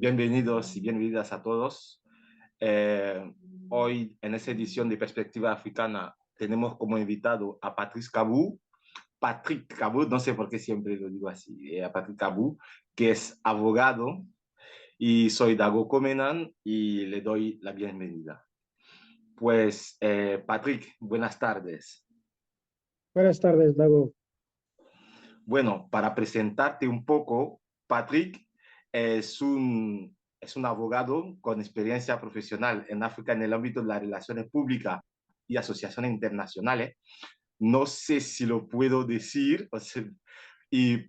Bienvenidos y bienvenidas a todos. Hoy, en esta edición de Perspectiva Africana, tenemos como invitado a Patrick Cabou, no sé por qué siempre lo digo así, a Patrick Cabou, que es abogado, y soy Dago Comenan y le doy la bienvenida. Pues, Patrick, buenas tardes. Buenas tardes, Dago. Bueno, para presentarte un poco, Patrick es un abogado con experiencia profesional en África en el ámbito de las relaciones públicas y asociaciones internacionales. No sé si lo puedo decir, o sea,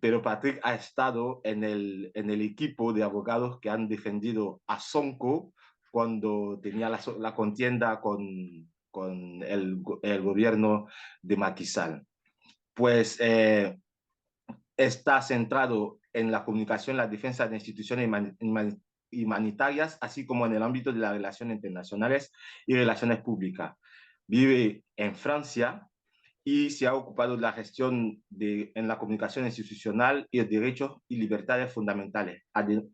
pero Patrick ha estado en el equipo de abogados que han defendido a Sonko cuando tenía la contienda con el gobierno de Macky Sall. Pues está centrado en la comunicación, la defensa de instituciones humanitarias, así como en el ámbito de las relaciones internacionales y relaciones públicas. Vive en Francia y se ha ocupado de la gestión en la comunicación institucional y de derechos y libertades fundamentales,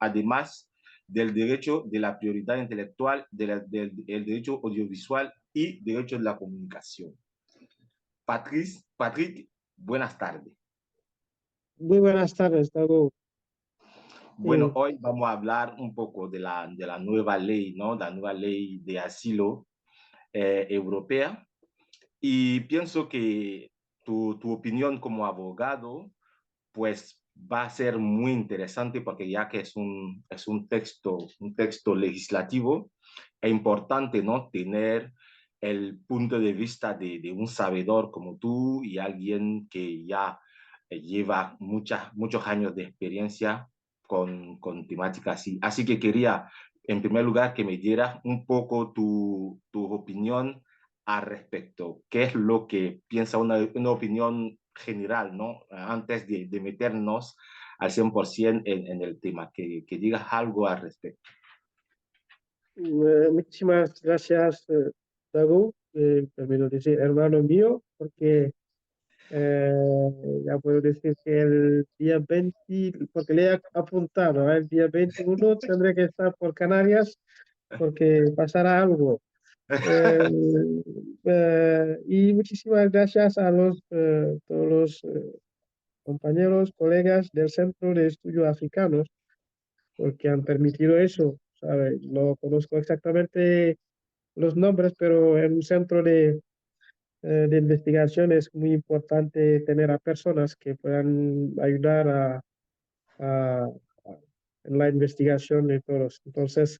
además del derecho de la prioridad intelectual, del derecho audiovisual y derecho de la comunicación. Patrick, buenas tardes. Muy buenas tardes, Dago. Bueno, hoy vamos a hablar un poco de la nueva ley, ¿no? La nueva ley de asilo europea. Y pienso que tu opinión como abogado, pues va a ser muy interesante porque ya que es un texto legislativo, es importante, ¿no? Tener el punto de vista de un sabedor como tú y alguien que ya lleva muchos años de experiencia con temáticas así. Así que quería, en primer lugar, que me dieras un poco tu opinión al respecto. ¿Qué es lo que piensa una opinión general, ¿no? Antes de meternos al 100% en el tema, que digas algo al respecto. Muchísimas gracias, Dago. Primero decir hermano mío, porque ya puedo decir que el día 20, porque le he apuntado, el día 21 tendré que estar por Canarias porque pasará algo. Eh, y muchísimas gracias a todos los compañeros, colegas del Centro de Estudios Africanos, porque han permitido eso, ¿sabe? No conozco exactamente los nombres, pero en un centro de investigación es muy importante tener a personas que puedan ayudar a- en la investigación de todos. Entonces,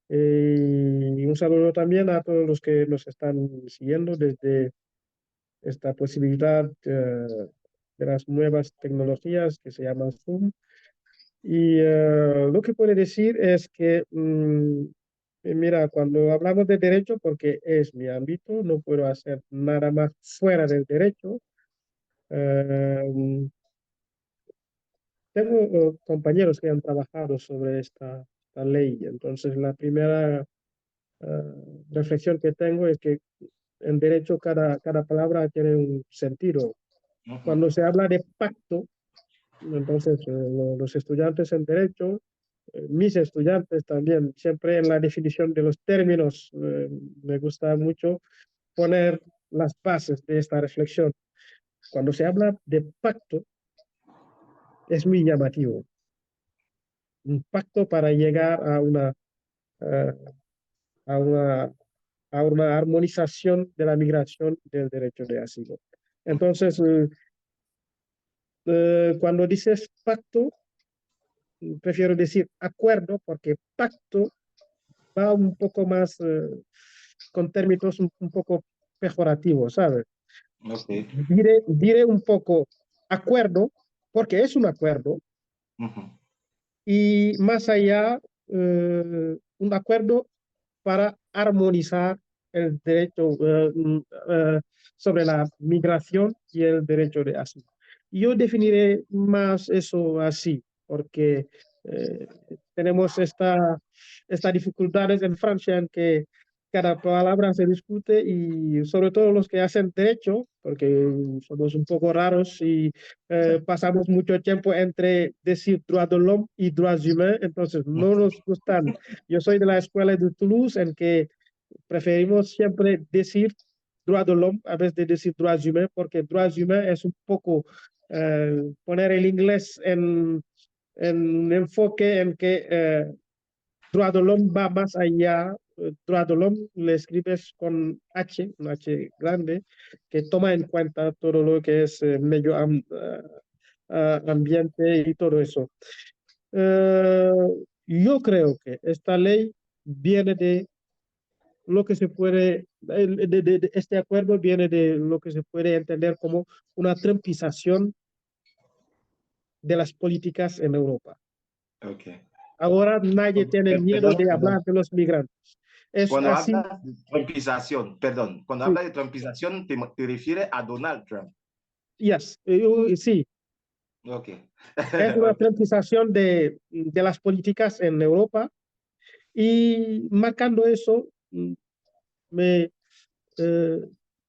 y un saludo también a todos los que nos están siguiendo desde esta posibilidad de las nuevas tecnologías que se llaman Zoom. Y lo que puedo decir es que, mira, cuando hablamos de derecho, porque es mi ámbito, no puedo hacer nada más fuera del derecho. Eh, Tengo compañeros que han trabajado sobre esta ley. Entonces, la primera reflexión que tengo es que en derecho cada palabra tiene un sentido. Cuando se habla de pacto, entonces los estudiantes en derecho, mis estudiantes también, siempre en la definición de los términos, me gusta mucho poner las bases de esta reflexión. Cuando se habla de pacto, es muy llamativo. Un pacto para llegar eh, a una, a una armonización de la migración del derecho de asilo. Entonces, cuando dices pacto, prefiero decir acuerdo, porque pacto va un poco más con términos un poco pejorativos, ¿sabes? Okay. Diré un poco acuerdo, porque es un acuerdo, y más allá, un acuerdo para armonizar el derecho sobre la migración y el derecho de asilo. Yo definiré más eso así, porque tenemos estas dificultades en Francia en que cada palabra se discute y sobre todo los que hacen derecho, porque somos un poco raros y pasamos mucho tiempo entre decir droit de l'homme y droits humains, entonces no nos gustan. Yo soy de la escuela de Toulouse en que preferimos siempre decir droit de l'homme a vez de decir droits humains, porque droits humains es un poco poner el inglés en enfoque en que droit de l'homme va más allá. Droit de l'homme le escribes con H, un H grande, que toma en cuenta todo lo que es medio ambiente y todo eso. Eh, yo creo que esta ley viene de lo que se puede, este acuerdo viene de lo que se puede entender como una trumpización de las políticas en Europa. Okay. Ahora nadie tiene miedo Perdón, de perdón. hablar de los migrantes. Es Cuando así, hablas de trumpización, perdón, cuando sí, hablas de trumpización, te refieres a Donald Trump. yes, sí, Ok. es una Ok. trumpización de las políticas en Europa y marcando eso, me, eh,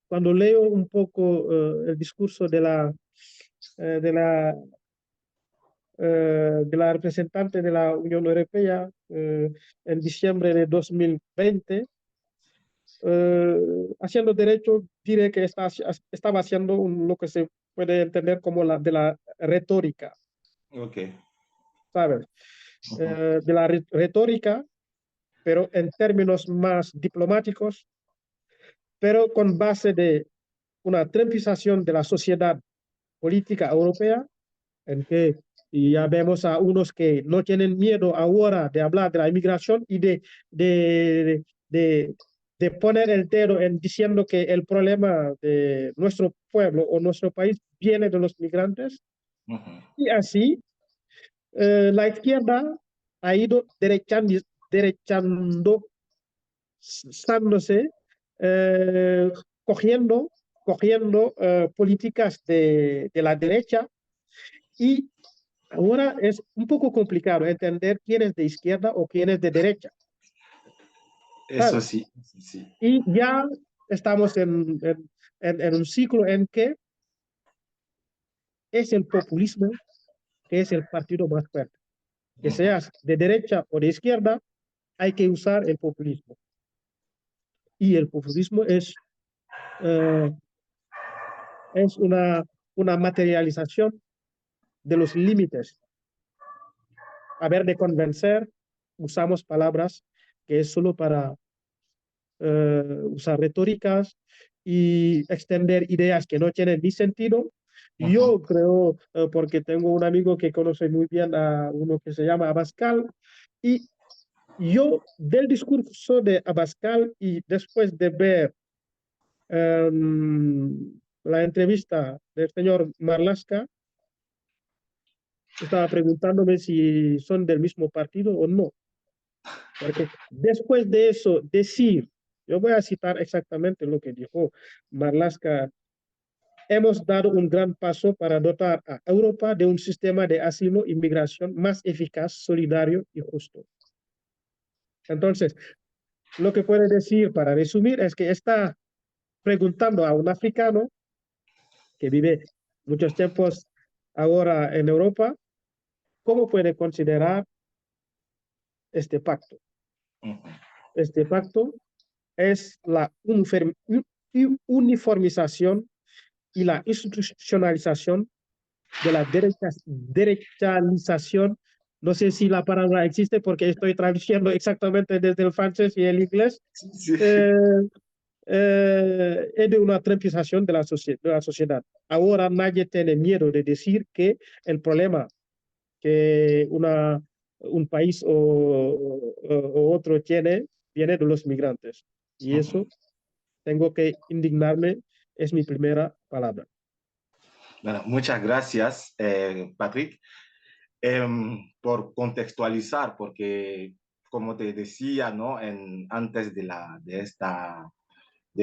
cuando leo un poco el discurso eh, de la de la representante de la Unión Europea en diciembre de 2020, haciendo derecho, diré que estaba haciendo lo que se puede entender como la de la retórica, Ok. ¿sabes? Ujú. De la retórica, pero en términos más diplomáticos, pero con base de una trumpización de la sociedad política europea en que ya vemos a unos que no tienen miedo ahora de hablar de la inmigración y de, de, de poner el dedo en diciendo que el problema de nuestro pueblo o nuestro país viene de los migrantes. Ujú. Y así la izquierda ha ido derechando, sándose, eh, cogiendo, cogiendo políticas de la derecha y ahora es un poco complicado entender quién es de izquierda o quién es de derecha, Eso ¿sabes? sí, eso sí. Y ya estamos en un ciclo en que es el populismo que es el partido más fuerte. Que Ujú. seas de derecha o de izquierda, hay que usar el populismo. Y el populismo uh, es una materialización de los límites. A ver, de convencer, usamos palabras que es solo para usar retóricas y extender ideas que no tienen ni sentido. Ujú. Yo creo, porque tengo un amigo que conoce muy bien a uno que se llama Abascal, y yo del discurso de Abascal y después de ver la entrevista del señor Marlaska, estaba preguntándome si son del mismo partido o no, porque después de eso, decir, yo voy a citar exactamente lo que dijo Marlaska: hemos dado un gran paso para dotar a Europa de un sistema de asilo y migración más eficaz, solidario y justo. Entonces, lo que puede decir para resumir es que está preguntando a un africano que vive muchos tiempos ahora en Europa, ¿cómo puede considerar este pacto? Ujú. Este pacto es la uniformización y la institucionalización de la derechalización. No sé si la palabra existe porque estoy traduciendo exactamente desde el francés y el inglés. Sí, sí. Eh, es de una trampización de de la sociedad. Ahora nadie tiene miedo de decir que el problema que un país o otro tiene viene de los migrantes. Y Ujú. eso tengo que indignarme, es mi primera palabra. Bueno, muchas gracias, Patrick, por contextualizar, porque como te decía, ¿no? Antes de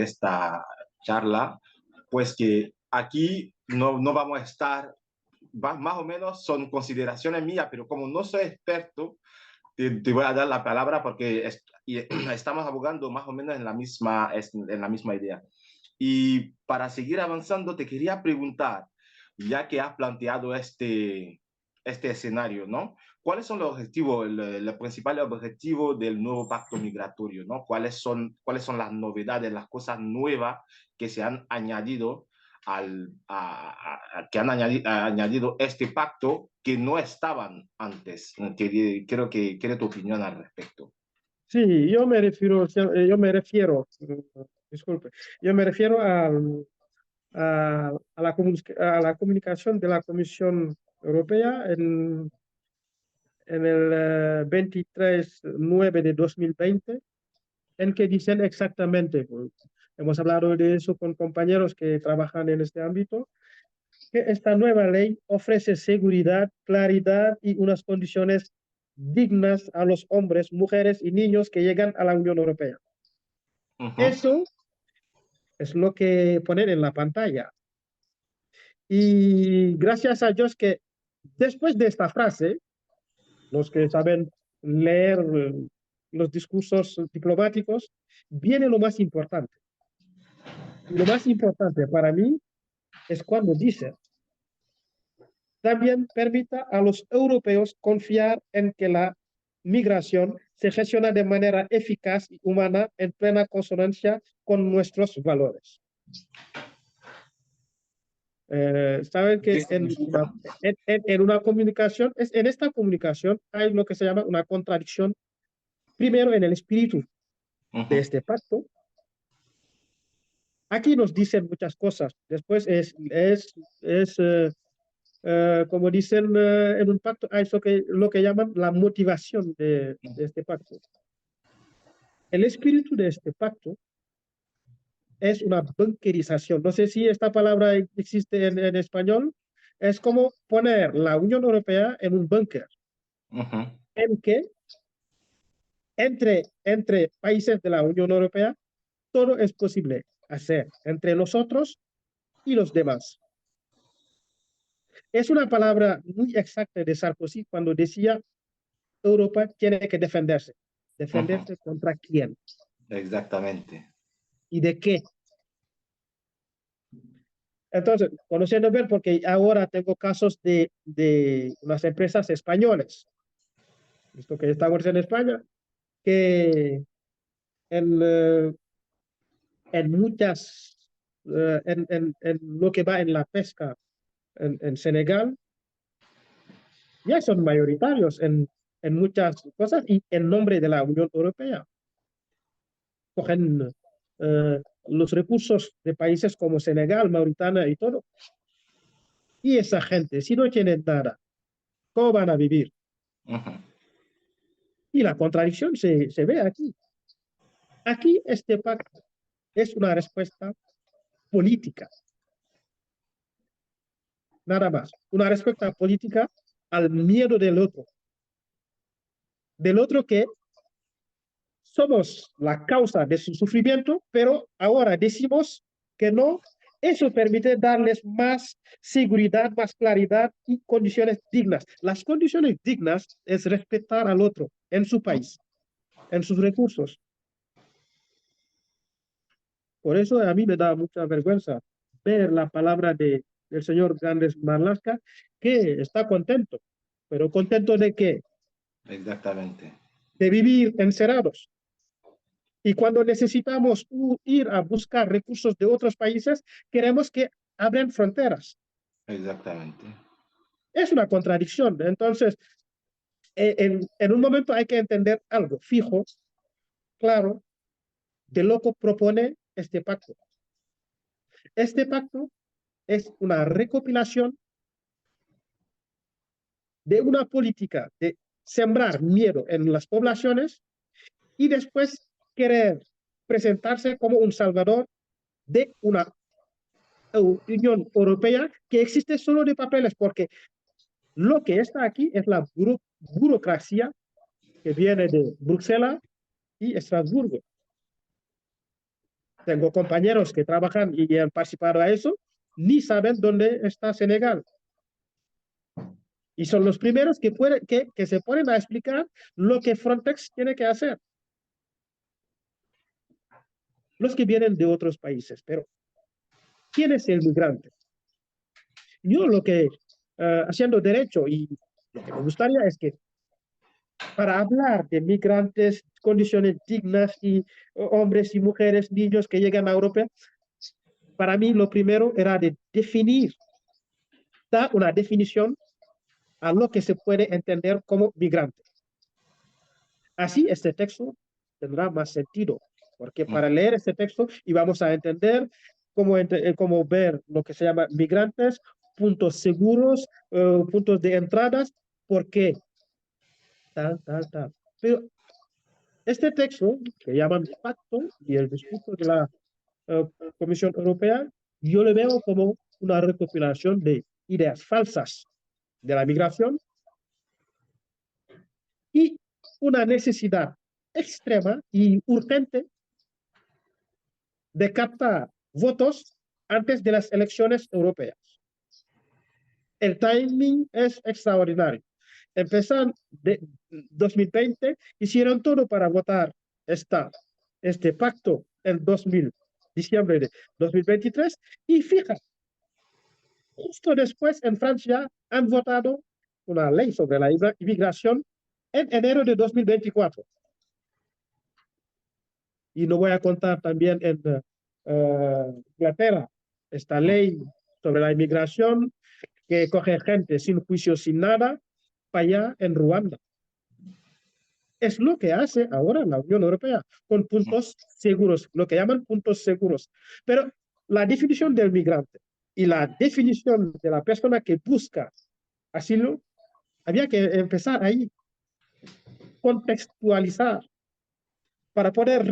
esta charla, pues que aquí no vamos a estar, más o menos son consideraciones mías, pero como no soy experto, te voy a dar la palabra porque estamos abogando más o menos en la misma idea. Y para seguir avanzando, te quería preguntar, ya que has planteado este escenario, ¿no? ¿Cuáles son los objetivos, los principales objetivos del nuevo pacto migratorio, ¿no? Cuáles son las novedades, las cosas nuevas que se han añadido añadido este pacto que no estaban antes? Quiero que quiero tu opinión al respecto. Sí, disculpe, yo me refiero a la comunicación de la Comisión Europea en el 23/9 de 2020, en que dicen exactamente, pues, hemos hablado de eso con compañeros que trabajan en este ámbito, que esta nueva ley ofrece seguridad, claridad y unas condiciones dignas a los hombres, mujeres y niños que llegan a la Unión Europea. Eso es lo que ponen en la pantalla. Y gracias a Dios que después de esta frase, los que saben leer los discursos diplomáticos, viene lo más importante. Y lo más importante para mí es cuando dice, también permita a los europeos confiar en que la migración se gestiona de manera eficaz y humana en plena consonancia con nuestros valores. Saben que ¿Qué significa? en una comunicación, en esta comunicación hay lo que se llama una contradicción, primero en el espíritu de este pacto. Aquí nos dicen muchas cosas, después como dicen en un pacto, hay lo que llaman la motivación de este pacto. El espíritu de este pacto es una bunkerización. No sé si esta palabra existe en español. Es como poner la Unión Europea en un búnker, en que entre países de la Unión Europea todo es posible hacer entre nosotros y los demás. Es una palabra muy exacta de Sarkozy cuando decía Europa tiene que defenderse. ¿Defenderse contra quién? Exactamente. ¿Y de qué? Entonces, conociendo bien, porque ahora tengo casos de unas empresas españolas, visto que estamos en España, que en, eh, en muchas, en lo que va en la pesca en Senegal, ya son mayoritarios en muchas cosas y en nombre de la Unión Europea. Cogen los recursos de países como Senegal, Mauritania y todo. Y esa gente, si no tienen nada, ¿cómo van a vivir? Y la contradicción se ve aquí. Aquí este pacto es una respuesta política, nada más. Una respuesta política al miedo del otro que somos la causa de su sufrimiento, pero ahora decimos que no. Eso permite darles más seguridad, más claridad y condiciones dignas. Las condiciones dignas es respetar al otro en su país, en sus recursos. Por eso a mí me da mucha vergüenza ver la palabra del señor Grandes Marlaska, que está contento. ¿Pero contento de qué? Exactamente. De vivir encerrados. Y cuando necesitamos ir a buscar recursos de otros países, queremos que abran fronteras. Exactamente. Es una contradicción. Entonces, en un momento hay que entender algo fijo, claro, de lo que propone este pacto. Este pacto es una recopilación de una política de sembrar miedo en las poblaciones y después querer presentarse como un salvador de una Unión Europea que existe solo de papeles, porque lo que está aquí es la burocracia que viene de Bruselas y Estrasburgo. Tengo compañeros que trabajan y han participado a eso, ni saben dónde está Senegal. Y son los primeros que se ponen a explicar lo que Frontex tiene que hacer. Los que vienen de otros países. Pero, ¿quién es el migrante? Yo lo que, haciendo derecho, y lo que me gustaría es que para hablar de migrantes, condiciones dignas y hombres y mujeres, niños que llegan a Europa, para mí lo primero era de definir, dar una definición a lo que se puede entender como migrante. Así este texto tendrá más sentido, porque para leer este texto y vamos a entender cómo ver lo que se llama migrantes, puntos seguros, puntos de entradas, por qué, tal, tal, tal. Pero este texto, que llaman pacto y el discurso de la uh, Comisión Europea, yo le veo como una recopilación de ideas falsas de la migración y una necesidad extrema y urgente de captar votos antes de las elecciones europeas. El timing es extraordinario. Empezaron de 2020, hicieron todo para votar este pacto en diciembre de 2023 y fija, justo después en Francia han votado una ley sobre la inmigración en enero de 2024. Y no voy a contar también en Inglaterra esta ley sobre la inmigración que coge gente sin juicio, sin nada, para allá en Ruanda. Es lo que hace ahora la Unión Europea con puntos seguros, lo que llaman puntos seguros. Pero la definición del migrante y la definición de la persona que busca asilo, había que empezar ahí, contextualizar para poder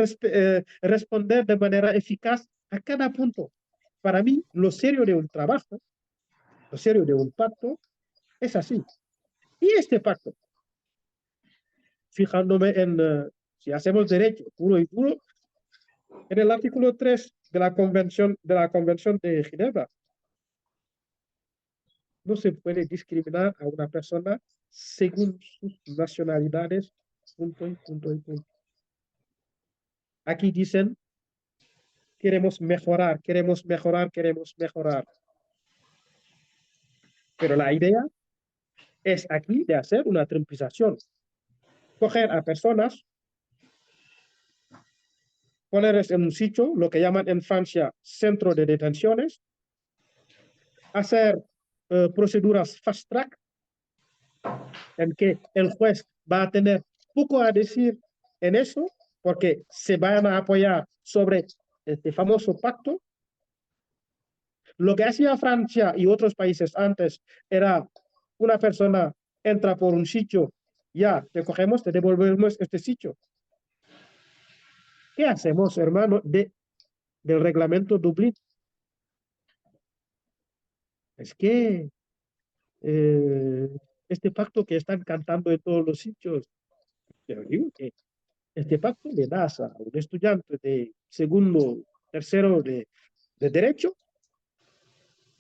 responder de manera eficaz a cada punto. Para mí, lo serio de un trabajo, lo serio de un pacto, es así. Y este pacto, fijándome en, si hacemos derecho puro y puro, en el artículo 3 de la Convención de Ginebra, no se puede discriminar a una persona según sus nacionalidades, punto y punto y punto. Aquí dicen, queremos mejorar, queremos mejorar, queremos mejorar. Pero la idea es aquí de hacer una trampización. Coger a personas, ponerles en un sitio, lo que llaman en Francia centro de detenciones, hacer proceduras fast track, en que el juez va a tener poco a decir en eso, porque se van a apoyar sobre este famoso pacto. Lo que hacía Francia y otros países antes era una persona entra por un sitio, ya te cogemos, te devolvemos este sitio. ¿Qué hacemos, hermano, del reglamento Dublín? Es que este pacto que están cantando en todos los sitios, pero digo que este pacto le das a un estudiante de segundo, tercero de derecho,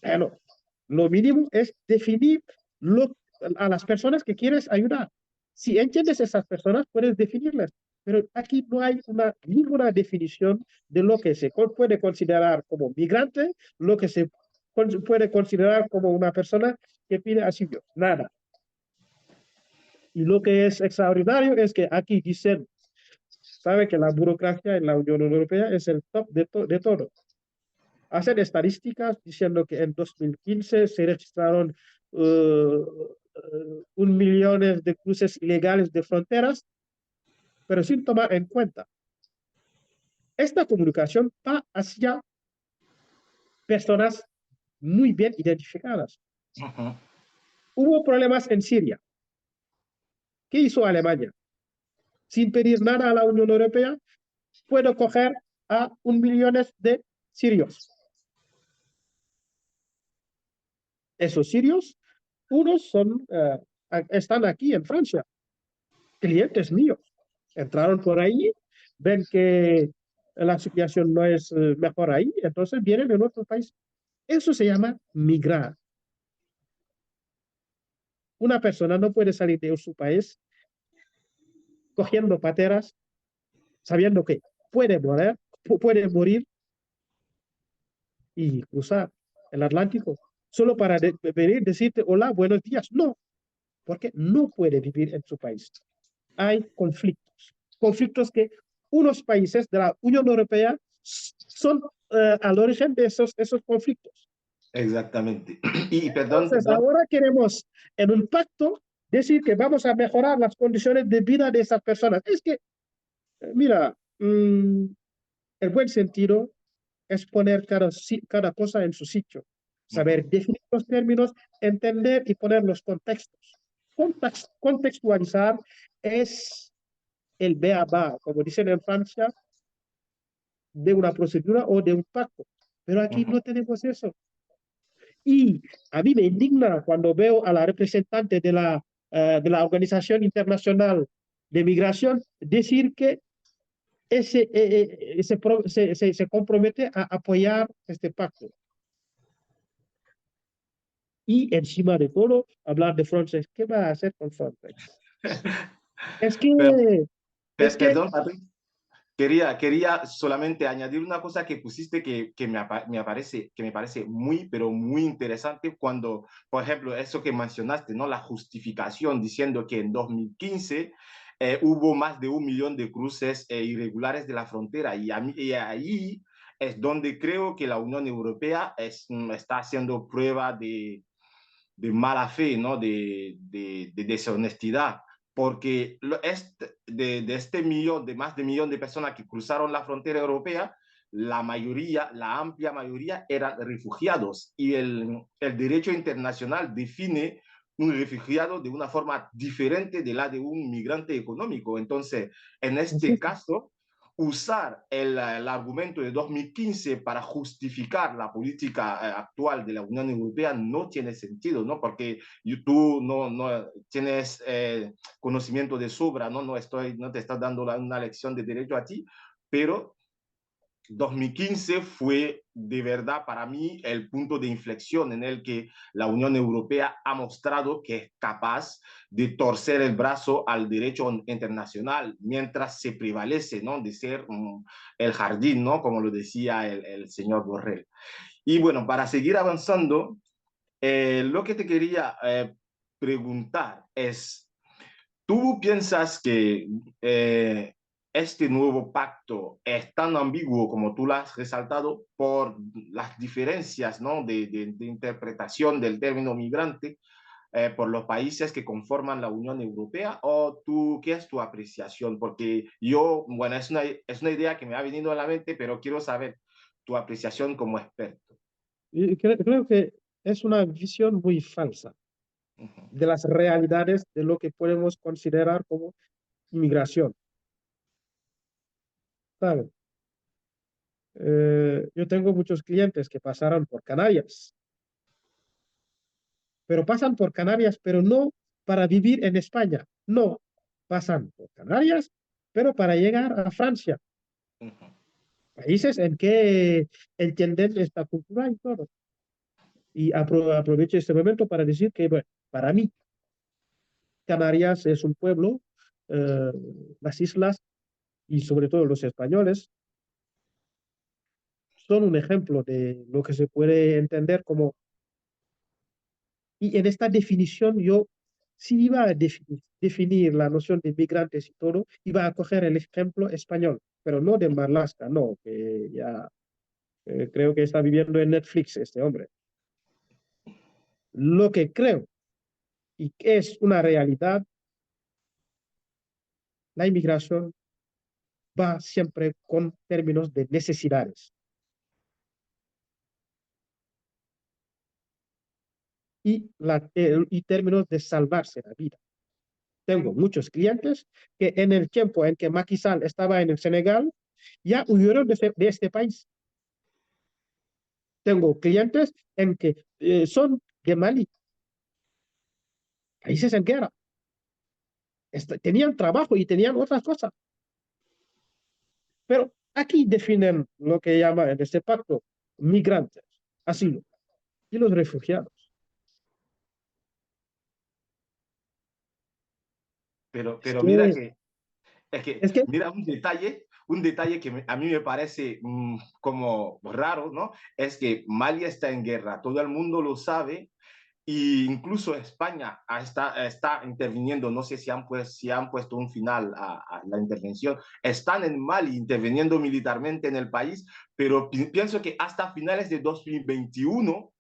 bueno, lo mínimo es definir a las personas que quieres ayudar. Si entiendes a esas personas, puedes definirlas. Pero aquí no hay ninguna definición de lo que se puede considerar como migrante, lo que se puede considerar como una persona que pide asilo. Nada. Y lo que es extraordinario es que aquí dicen, sabe que la burocracia en la Unión Europea es el top de todo. Hacen estadísticas diciendo que en 2015 se registraron 1 millón de cruces ilegales de fronteras, pero sin tomar en cuenta esta comunicación va hacia personas muy bien identificadas. Hubo problemas en Siria. ¿Qué hizo Alemania? Sin pedir nada a la Unión Europea, puede coger a 1 millón de sirios. Esos sirios, unos están aquí en Francia, clientes míos. Entraron por ahí, ven que la situación no es mejor ahí, entonces vienen de otro país. Eso se llama migrar. una persona no puede salir de su país cogiendo pateras, sabiendo que puede morir y cruzar el Atlántico solo para venir decirte hola, buenos días. No, porque no puede vivir en su país. Hay conflictos que unos países de la Unión Europea son al origen de esos conflictos. Exactamente. Y perdón, Entonces, perdón. ahora queremos en un pacto decir que vamos a mejorar las condiciones de vida de esas personas. Es que, mira, el buen sentido es poner cada cosa en su sitio, saber Ujú. definir los términos, entender y poner los contextos. Contextualizar es el b.a.-ba, como dicen en Francia, de una procedura o de un pacto. Pero aquí Ujú. no tenemos eso. Y a mí me indigna cuando veo a la representante de la Organización Internacional de Migración decir que se compromete a apoyar este pacto. Y encima de todo, hablar de Frontex. ¿Qué va a hacer con Frontex? Es Pero, que, es que, perdón, Patrick. Quería solamente añadir una cosa que pusiste que me parece muy, pero muy interesante cuando, por ejemplo, eso que mencionaste, ¿no? La justificación diciendo que en 2015 hubo más de 1 millón de cruces irregulares de la frontera y ahí es donde creo que la Unión Europea está haciendo prueba de mala fe, ¿no? De deshonestidad, porque de este millón, de más de 1 millón de personas que cruzaron la frontera europea, la mayoría, la amplia mayoría eran refugiados y el derecho internacional define un refugiado de una forma diferente de la de un migrante económico. Entonces, en este caso, usar el argumento de 2015 para justificar la política actual de la Unión Europea no tiene sentido, ¿no? Porque tú no tienes conocimiento de sobra, ¿no? No te estoy dando una lección de derecho a ti, pero 2015 fue de verdad para mí el punto de inflexión en el que la Unión Europea ha mostrado que es capaz de torcer el brazo al derecho internacional mientras se prevalece, ¿no? De ser el jardín, ¿no? Como lo decía el señor Borrell. Y bueno, para seguir avanzando, lo que te quería preguntar es, ¿tú piensas que este nuevo pacto es tan ambiguo como tú lo has resaltado por las diferencias, ¿no? de interpretación del término migrante por los países que conforman la Unión Europea? ¿O tú, qué es tu apreciación? Porque yo, bueno, es una idea que me ha venido a la mente, pero quiero saber tu apreciación como experto. creo que es una visión muy falsa Uh -huh. de las realidades de lo que podemos considerar como inmigración. ¿Saben? Yo tengo muchos clientes que pasaron por Canarias, pero pasan por Canarias, pero no para vivir en España. No, pasan por Canarias, pero para llegar a Francia, Uh -huh. países en que entienden esta cultura y todo. Y aprovecho este momento para decir que, bueno, para mí, Canarias es un pueblo, eh, las islas y sobre todo los españoles son un ejemplo de lo que se puede entender como, y en esta definición yo, si iba a definir la noción de migrantes y todo, iba a coger el ejemplo español, pero no de Marlaska, no, que ya creo que está viviendo en Netflix este hombre. Lo que creo y que es una realidad, la inmigración va siempre con términos de necesidades y términos de salvarse la vida. Tengo muchos clientes que en el tiempo en que Macky Sall estaba en el Senegal, ya huyeron de este país. Tengo clientes en que son de Mali, países en guerra. Tenían trabajo y tenían otras cosas. Pero aquí definen lo que llaman en este pacto migrantes, asilo y los refugiados. Es pero mira que, que, es que, es que, mira un detalle que a mí me parece como raro, ¿no? Es que Mali está en guerra, todo el mundo lo sabe, y incluso España está interviniendo, no sé si han puesto un final a la intervención, están en Mali interviniendo militarmente en el país, pero pienso que hasta finales de 2021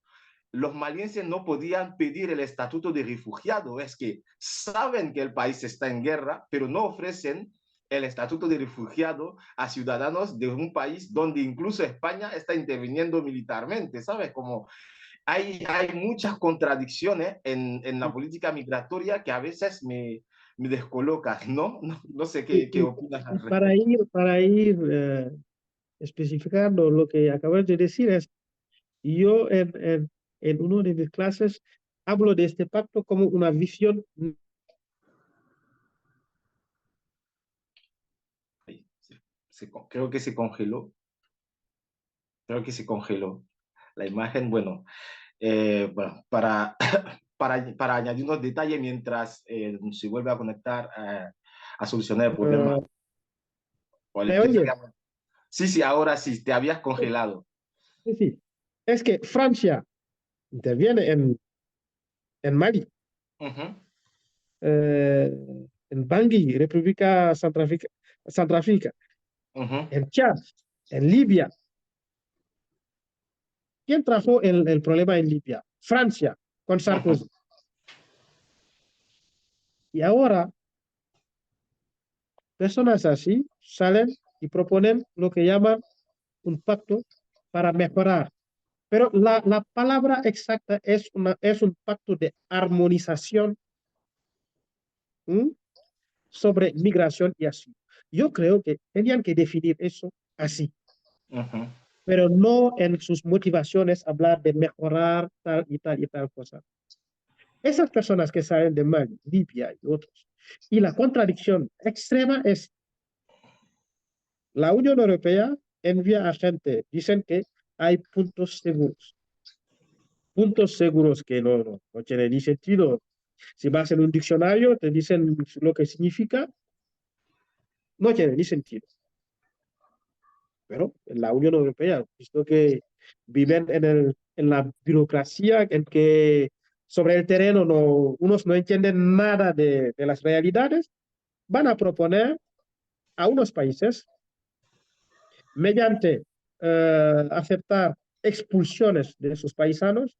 los malienses no podían pedir el estatuto de refugiado. Es que saben que el país está en guerra, pero no ofrecen el estatuto de refugiado a ciudadanos de un país donde incluso España está interviniendo militarmente, ¿sabes? Como hay muchas contradicciones en la política migratoria que a veces me descolocan, ¿no? No sé y, qué y- opinas y al respecto. para ir especificando lo que acabas de decir es, yo en uno de mis clases hablo de este pacto como una visión. Creo que se congeló, creo que se congeló la imagen. Bueno, bueno para añadir unos detalles mientras se vuelve a conectar a solucionar el problema. eh, O ¿Me piensa oyes? que... Sí, sí, ahora sí, te habías congelado. Sí, sí. Es que Francia interviene en Mali, Ujú, eh, en Bangui, República Centroafrica, ujú, en Chad, en Libia. ¿Quién trajo el problema en Libia? Francia, con ujú, Sarkozy. Y ahora, personas así salen y proponen lo que llaman un pacto para mejorar. Pero la palabra exacta es un pacto de armonización, ¿m? Sobre migración y asilo. Yo creo que tenían que definir eso así, ujú. pero no en sus motivaciones hablar de mejorar tal y tal cosa. Esas personas que salen de Mali, Libia y otros. Y la contradicción extrema es la Unión Europea envía a gente, dicen que hay puntos seguros que no tienen ni sentido. Si vas en un diccionario, te dicen lo que significa, no tiene ni sentido. Pero en la Unión Europea, visto que viven en la burocracia, en que sobre el terreno unos no entienden nada de las realidades, van a proponer a unos países, mediante aceptar expulsiones de sus paisanos,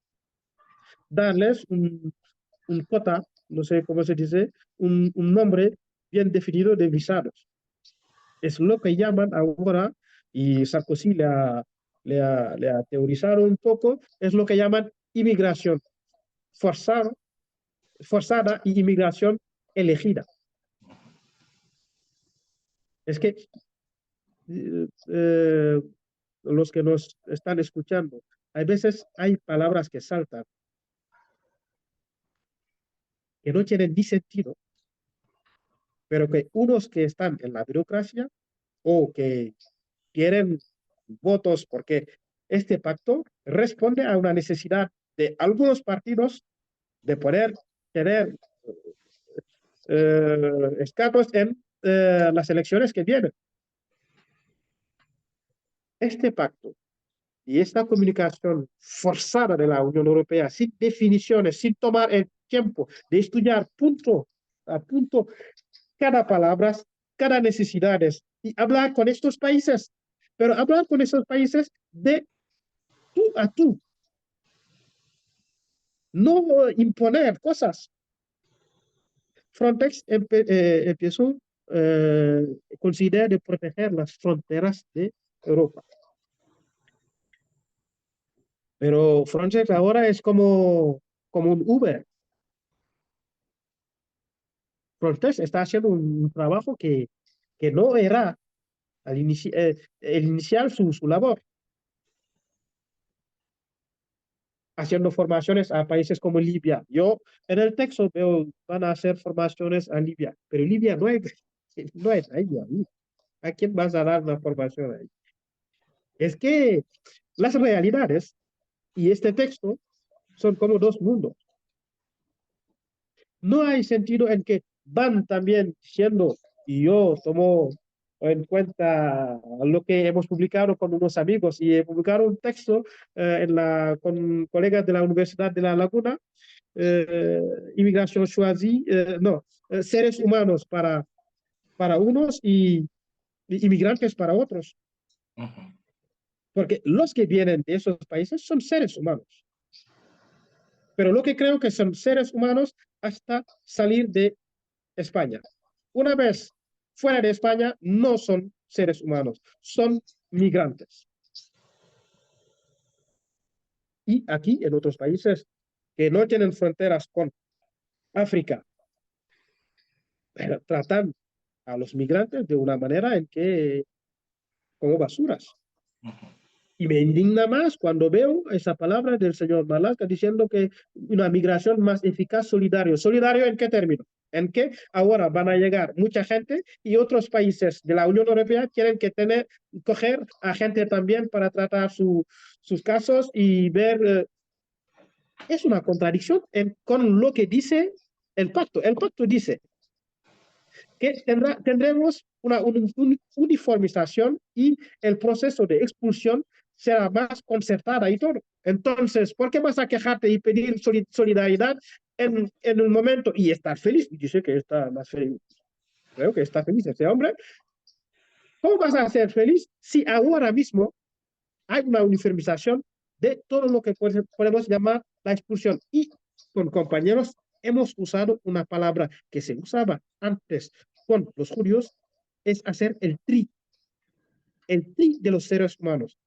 darles un cuota, no sé cómo se dice, un nombre bien definido de visados. Es lo que llaman ahora, y Sarkozy le ha teorizado un poco, es lo que llaman inmigración forzada, forzada y inmigración elegida. Es que eh, los que nos están escuchando, hay veces hay palabras que saltan, que no tienen ni sentido, pero que unos que están en la burocracia o que quieren votos porque este pacto responde a una necesidad de algunos partidos de poder tener escatos en las elecciones que vienen. Este pacto y esta comunicación forzada de la Unión Europea, sin definiciones, sin tomar el tiempo de estudiar punto a punto cada palabra, cada necesidad y hablar con estos países, pero hablar con esos países de tú a tú, no imponer cosas. Frontex empezó con la idea de proteger las fronteras de Europa. Pero Frontex ahora es como un Uber. Frontex está haciendo un trabajo que no era el inicial su labor, haciendo formaciones a países como Libia. Yo en el texto veo, van a hacer formaciones a Libia, pero Libia no es, no es ahí. ¿A quién vas a dar una formación ahí? Es que las realidades y este texto son como dos mundos. No hay sentido en que van también diciendo, y yo tomo en cuenta lo que hemos publicado con unos amigos y he publicado un texto con colegas de la Universidad de La Laguna, eh, inmigración choisie, no, seres humanos para unos y inmigrantes para otros, Ujú. porque los que vienen de esos países son seres humanos, pero lo que creo que son seres humanos hasta salir de España. Una vez fuera de España, no son seres humanos, son migrantes. Y aquí, en otros países que no tienen fronteras con África, pero tratan a los migrantes de una manera en que como basuras. Y me indigna más cuando veo esa palabra del señor Malasca diciendo que una migración más eficaz, solidario. ¿Solidario en qué término? En que ahora van a llegar mucha gente y otros países de la Unión Europea quieren coger a gente también para tratar sus casos y ver. Es una contradicción con lo que dice el pacto. El pacto dice que tendremos una uniformización y el proceso de expulsión será más concertada y todo. Entonces, ¿por qué vas a quejarte y pedir solidaridad en un momento y estar feliz? Y dice que está más feliz. Creo que está feliz ese hombre. ¿Cómo vas a ser feliz si ahora mismo hay una uniformización de todo lo que podemos llamar la expulsión? Y con compañeros hemos usado una palabra que se usaba antes con los judíos, es hacer el tri de los seres humanos.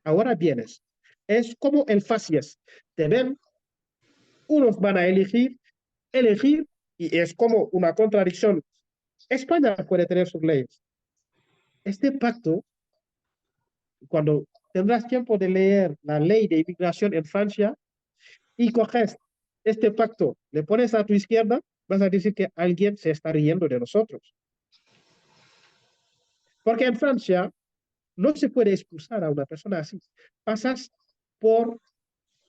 Ahora vienes, es como el facies, te ven, unos van a elegir, y es como una contradicción. España puede tener sus leyes. Este pacto, cuando tendrás tiempo de leer la ley de inmigración en Francia y coges este pacto, le pones a tu izquierda, vas a decir que alguien se está riendo de nosotros. Porque en Francia no se puede expulsar a una persona así. Pasas por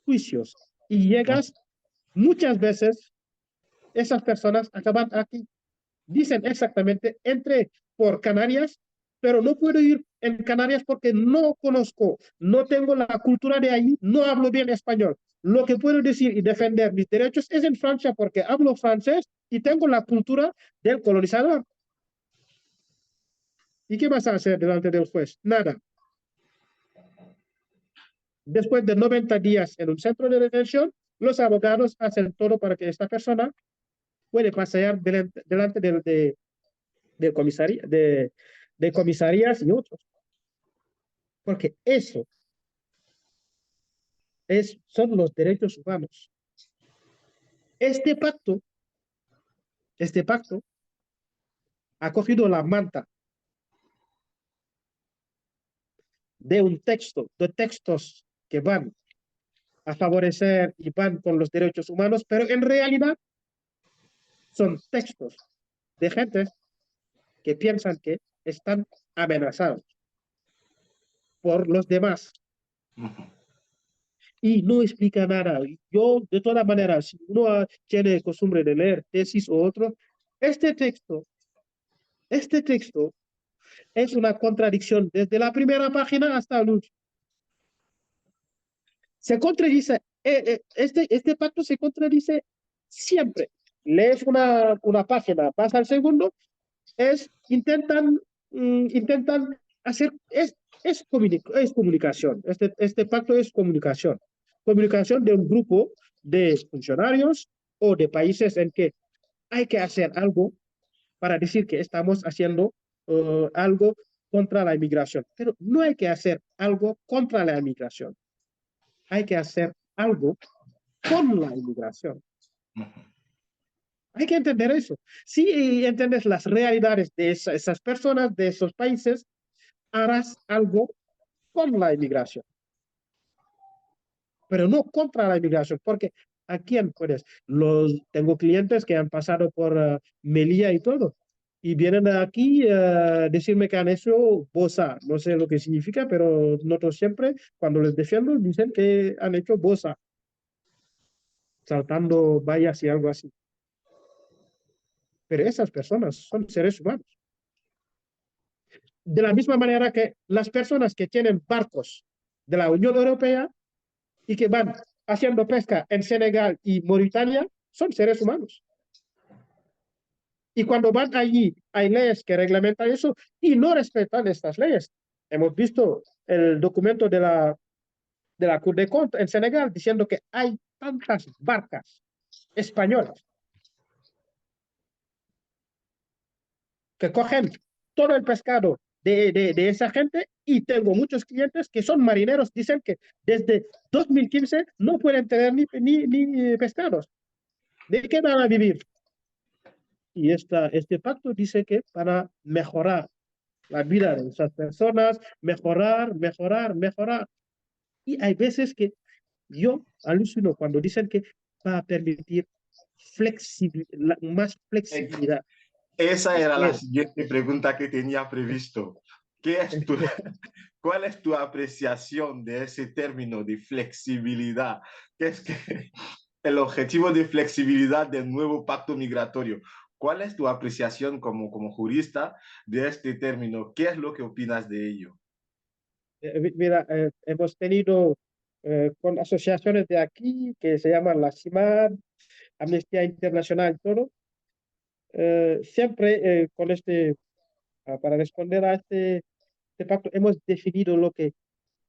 juicios y llegas muchas veces, esas personas acaban aquí. Dicen exactamente, entré por Canarias, pero no puedo ir en Canarias porque no conozco, no tengo la cultura de ahí, no hablo bien español. Lo que puedo decir y defender mis derechos es en Francia porque hablo francés y tengo la cultura del colonizador. ¿Y qué vas a hacer delante del juez? Nada. Después de 90 días en un centro de detención, los abogados hacen todo para que esta persona puede pasear delante de comisarías y otros. Porque eso son los derechos humanos. Este pacto, este pacto ha cogido la manta de un texto, de textos que van a favorecer y van con los derechos humanos, pero en realidad son textos de gente que piensan que están amenazados por los demás y no explica nada. Yo, de todas maneras, si uno tiene costumbre de leer tesis o otro, este texto, este texto es una contradicción desde la primera página hasta el último. Se contradice, este pacto se contradice siempre. Lees una página, vas al segundo, intentan hacer, es comunicación. Este pacto es comunicación. Comunicación de un grupo de funcionarios o de países en que hay que hacer algo para decir que estamos haciendo algo contra la inmigración. Pero no hay que hacer algo contra la inmigración. Hay que hacer algo con la inmigración. Hay que entender eso. Si entiendes las realidades de esas personas, de esos países, harás algo con la inmigración, pero no contra la inmigración, porque ¿a quién puedes? Tengo clientes que han pasado por Melilla y todo, y vienen aquí a decirme que han hecho bosa. No sé lo que significa, pero noto siempre, cuando les defiendo, dicen que han hecho bosa, saltando vallas y algo así. pero esas personas son seres humanos. De la misma manera que las personas que tienen barcos de la Unión Europea y que van haciendo pesca en Senegal y Mauritania son seres humanos. Y cuando van allí, hay leyes que reglamentan eso y no respetan estas leyes. Hemos visto el documento de la Cour de Contas en Senegal diciendo que hay tantas barcas españolas que cogen todo el pescado de esa gente y tengo muchos clientes que son marineros, dicen que desde 2015 no pueden tener ni pescados. ¿De qué van a vivir? Y este pacto dice que para mejorar la vida de esas personas, mejorar. Y hay veces que yo alucino cuando dicen que va a permitir más flexibilidad. Esa era la Eh, siguiente pregunta que tenía previsto. ¿Qué es tu, ¿Cuál es tu apreciación de ese término de flexibilidad? ¿Qué es que el objetivo de flexibilidad del nuevo pacto migratorio? ¿Cuál es tu apreciación como jurista de este término? ¿Qué es lo que opinas de ello? Mira, hemos tenido con asociaciones de aquí que se llaman la CIMAD, Amnistía Internacional, todo, siempre con para responder a este pacto, hemos definido lo que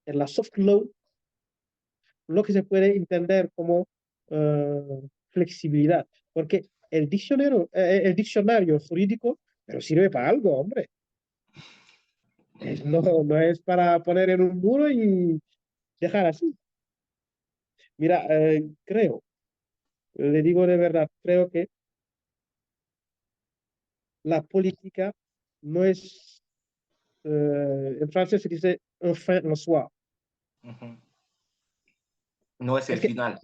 en la soft law, lo que se puede entender como flexibilidad, porque el diccionario jurídico, pero sirve para algo, hombre. No es para poner en un muro y dejar así. Mira, le digo de verdad, creo que la política no es, en francés se dice un fin en soi. Uh -huh. No es el Es que final.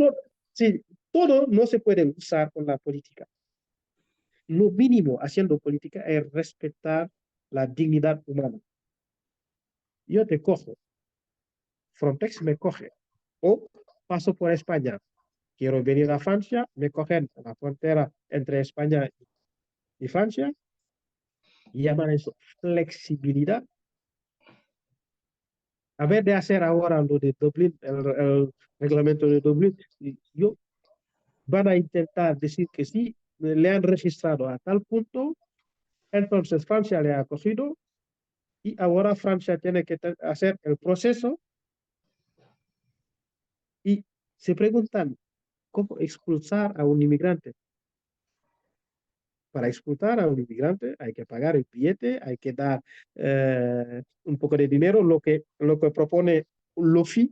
sí, todo no se puede usar con la política. Lo mínimo haciendo política es respetar la dignidad humana. Yo te cojo, Frontex me coge, o paso por España, quiero venir a Francia, me cogen a la frontera entre España y Francia, y llaman eso flexibilidad. A ver de hacer ahora lo de Dublín, el reglamento de Dublín, yo van a intentar decir que sí, le han registrado a tal punto, entonces Francia le ha cogido y ahora Francia tiene que hacer el proceso y se preguntan cómo expulsar a un inmigrante. Para expulsar a un inmigrante hay que pagar el billete, hay que dar un poco de dinero, lo que propone LOFI,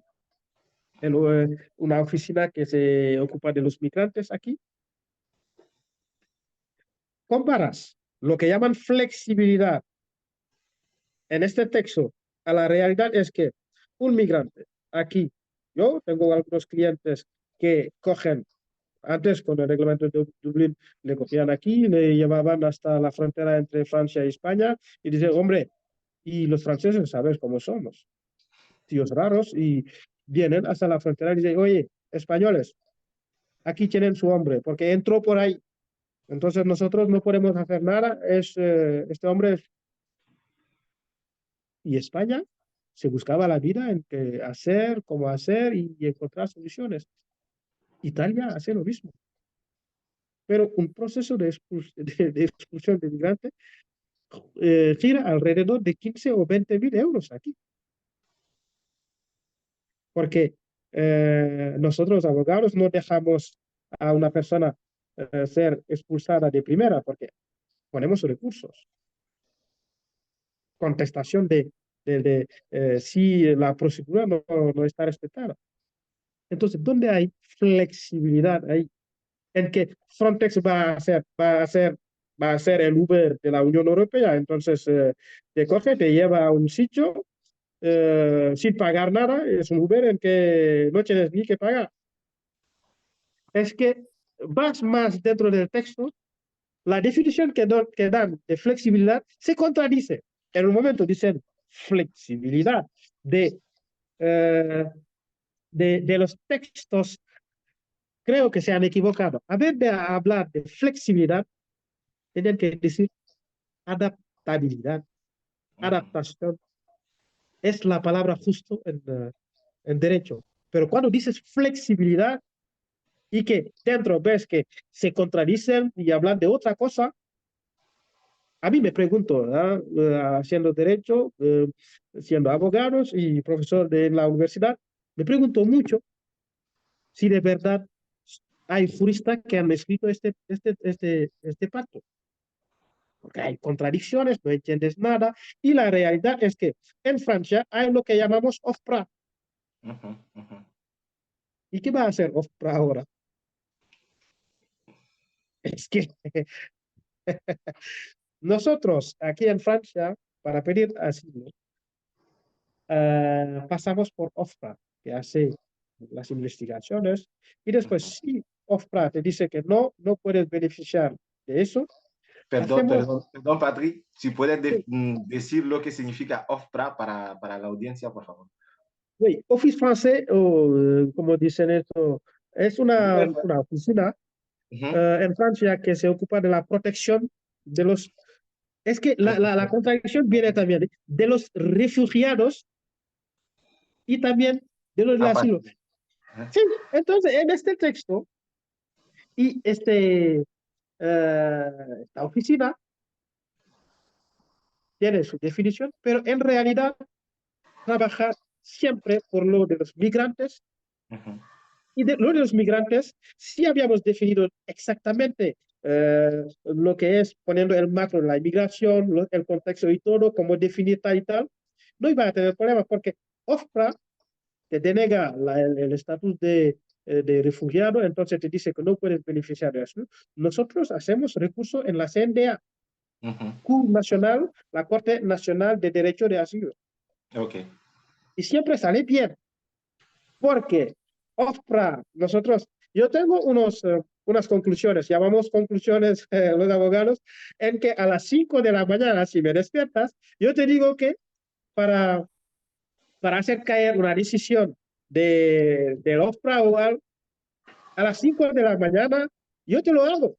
una oficina que se ocupa de los migrantes aquí. Comparas lo que llaman flexibilidad en este texto a la realidad es que un migrante aquí, yo tengo algunos clientes que cogen, antes con el reglamento de Dublín, le cogían aquí, le llevaban hasta la frontera entre Francia y España y dice, hombre, y los franceses, ¿sabes cómo somos? Tíos raros y vienen hasta la frontera y dicen, oye, españoles, aquí tienen su hombre, porque entró por ahí. Entonces nosotros no podemos hacer nada, este hombre y España se buscaba la vida en qué hacer, cómo hacer y encontrar soluciones. Italia hace lo mismo, pero un proceso de expulsión de migrantes gira alrededor de 15 o 20 mil euros aquí, porque nosotros abogados no dejamos a una persona ser expulsada de primera, porque ponemos recursos, contestación de si la procedura no está respetada. Entonces, ¿dónde hay flexibilidad ahí? En que Frontex va a ser el Uber de la Unión Europea. Entonces, te coge, te lleva a un sitio sin pagar nada. Es un Uber en que no tienes ni que pagar. Es que vas más dentro del texto, la definición que dan de flexibilidad se contradice. En un momento dicen flexibilidad de, eh, de los textos creo que se han equivocado. A vez de hablar de flexibilidad, tenían que decir adaptabilidad, Ujú. adaptación. Es la palabra justo en derecho. Pero cuando dices flexibilidad y que dentro ves que se contradicen y hablan de otra cosa, a mí me pregunto, ¿verdad? Haciendo derecho, siendo abogados y profesor de la universidad, me pregunto mucho si de verdad hay juristas que han escrito este pacto. Porque hay contradicciones, no entiendes nada, y la realidad es que en Francia hay lo que llamamos OFPRA. Ujú. Ujú. ¿Y qué va a hacer OFPRA ahora? Es que nosotros aquí en Francia, para pedir asilo, pasamos por OFPRA, que hace las investigaciones, y después Ujú. si OFPRA te dice que no, no puedes beneficiar de eso, Perdón, hacemos, perdón, perdón, Patrick, si puedes decir lo que significa OFPRA para la audiencia, por favor. oui, Office français, o como dicen esto, es una oficina Ujú. en Francia que se ocupa de la protección de los... Es que la contradicción viene también de los refugiados y también de los del Ah, asilo. Sí, entonces en este texto y esta oficina tiene su definición, pero en realidad trabaja siempre por lo de los migrantes. ujú. Y de lo de los migrantes, sí habíamos definido exactamente lo que es poniendo el macro, la inmigración, el contexto y todo, cómo definir tal y tal. No iba a tener problemas porque OFPRA te denega el estatus de refugiado, entonces te dice que no puedes beneficiar de eso. Nosotros hacemos recurso en la CNDA, Ujú. CUR Nacional, la Corte Nacional de Derecho de Asilo. Ok. Y siempre sale bien, porque OFPRA, nosotros, yo tengo unas conclusiones, llamamos conclusiones los abogados, en que a las 5 de la mañana, si me despiertas, yo te digo que para, para hacer caer una decisión de OFPRA o algo, a las 5 de la mañana, yo te lo hago,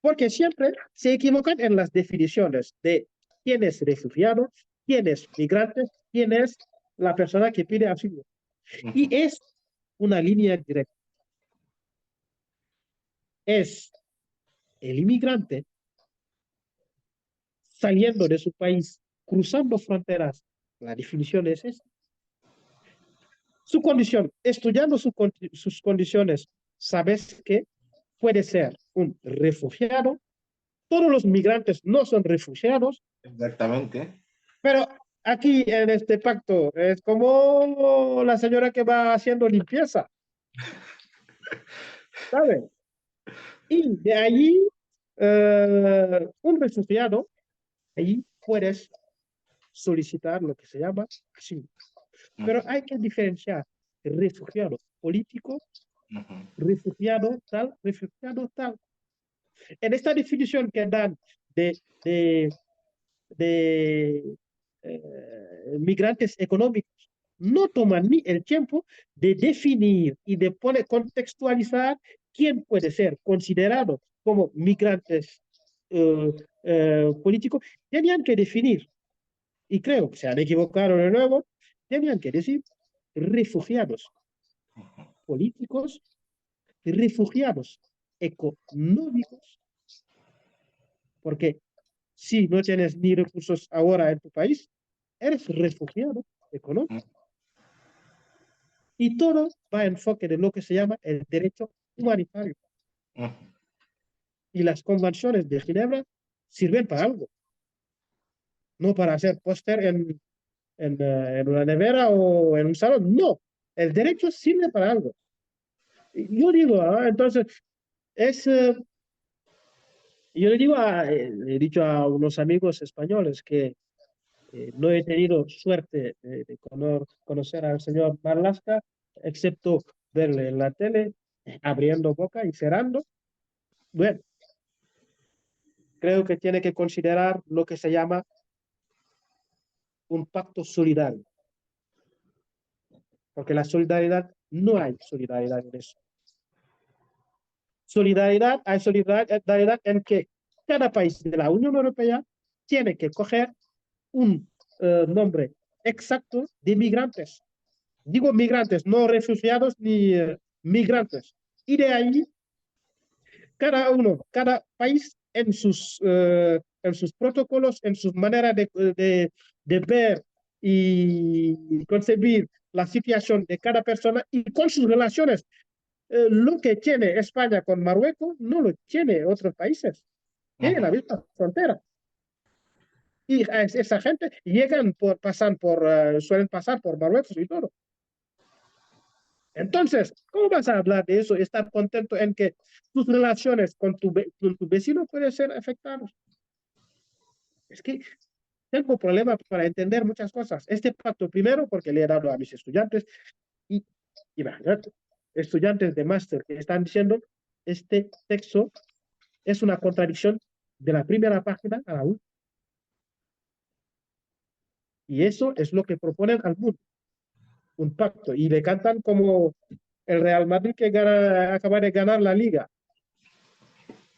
porque siempre se equivocan en las definiciones de quién es refugiado, quién es migrante, quién es la persona que pide asilo. Ujú. Y es una línea directa. Es el inmigrante saliendo de su país, cruzando fronteras. La definición es esa. Su condición, estudiando sus condiciones, sabes que puede ser un refugiado. Todos los migrantes no son refugiados, Exactamente. pero aquí en este pacto es como la señora que va haciendo limpieza, ¿sabes? Y de allí, un refugiado, allí puedes solicitar lo que se llama asilo. Pero Ujú. hay que diferenciar refugiado político, Ujú. refugiado tal, refugiado tal. En esta definición que dan de, de migrantes económicos, no toman ni el tiempo de definir y de poner, contextualizar quién puede ser considerado como migrantes políticos. Tenían que definir, y creo que se han equivocado de nuevo, tenían que decir refugiados políticos, refugiados económicos, porque si no tienes ni recursos ahora en tu país, eres refugiado económico. Y todo va a enfoque de lo que se llama el derecho humanitario. Ujú. Y las convenciones de Ginebra sirven para algo, no para hacer póster en una nevera o en un salón. No, el derecho sirve para algo. Yo digo, entonces, es, yo le digo he dicho a unos amigos españoles que no he tenido suerte de conocer al señor Marlaska, excepto verle en la tele, abriendo boca y cerrando. Bueno, creo que tiene que considerar lo que se llama un pacto solidario, porque la solidaridad, no hay solidaridad en eso. Solidaridad, hay solidaridad en qué? cada país de la Unión Europea tiene que coger un nombre exacto de migrantes. Digo migrantes, no refugiados ni migrantes. Y de ahí, cada país en sus protocolos, en sus maneras de ver y concebir la situación de cada persona y con sus relaciones. Lo que tiene España con Marruecos no lo tiene otros países. Tiene la Ujú. misma frontera. Y esa gente suelen pasar por Marruecos y todo. Entonces, ¿cómo vas a hablar de eso y estar contento en que tus relaciones con tu vecino pueden ser afectadas? Es que tengo problemas para entender muchas cosas. Este pacto, primero, porque le he dado a mis estudiantes y imagínate, estudiantes de máster que están diciendo este texto es una contradicción de la primera página a la última. Y eso es lo que proponen al mundo, un pacto. Y le cantan como el Real Madrid que acaba de ganar la liga.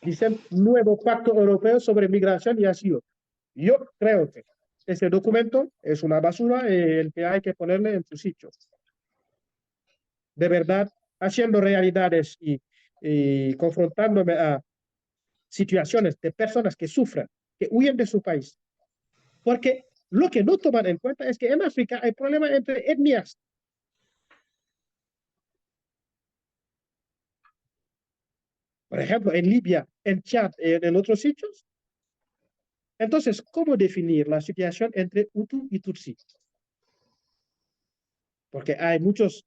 Dicen nuevo pacto europeo sobre migración y asilo. Yo creo que ese documento es una basura el que hay que ponerle en su sitio. De verdad, haciendo realidades y confrontándome a situaciones de personas que sufren, que huyen de su país. Porque lo que no toman en cuenta es que en África hay problemas entre etnias. Por ejemplo, en Libia, en Chad, en otros sitios. Entonces, ¿cómo definir la situación entre Hutu y Tutsi? Porque hay muchos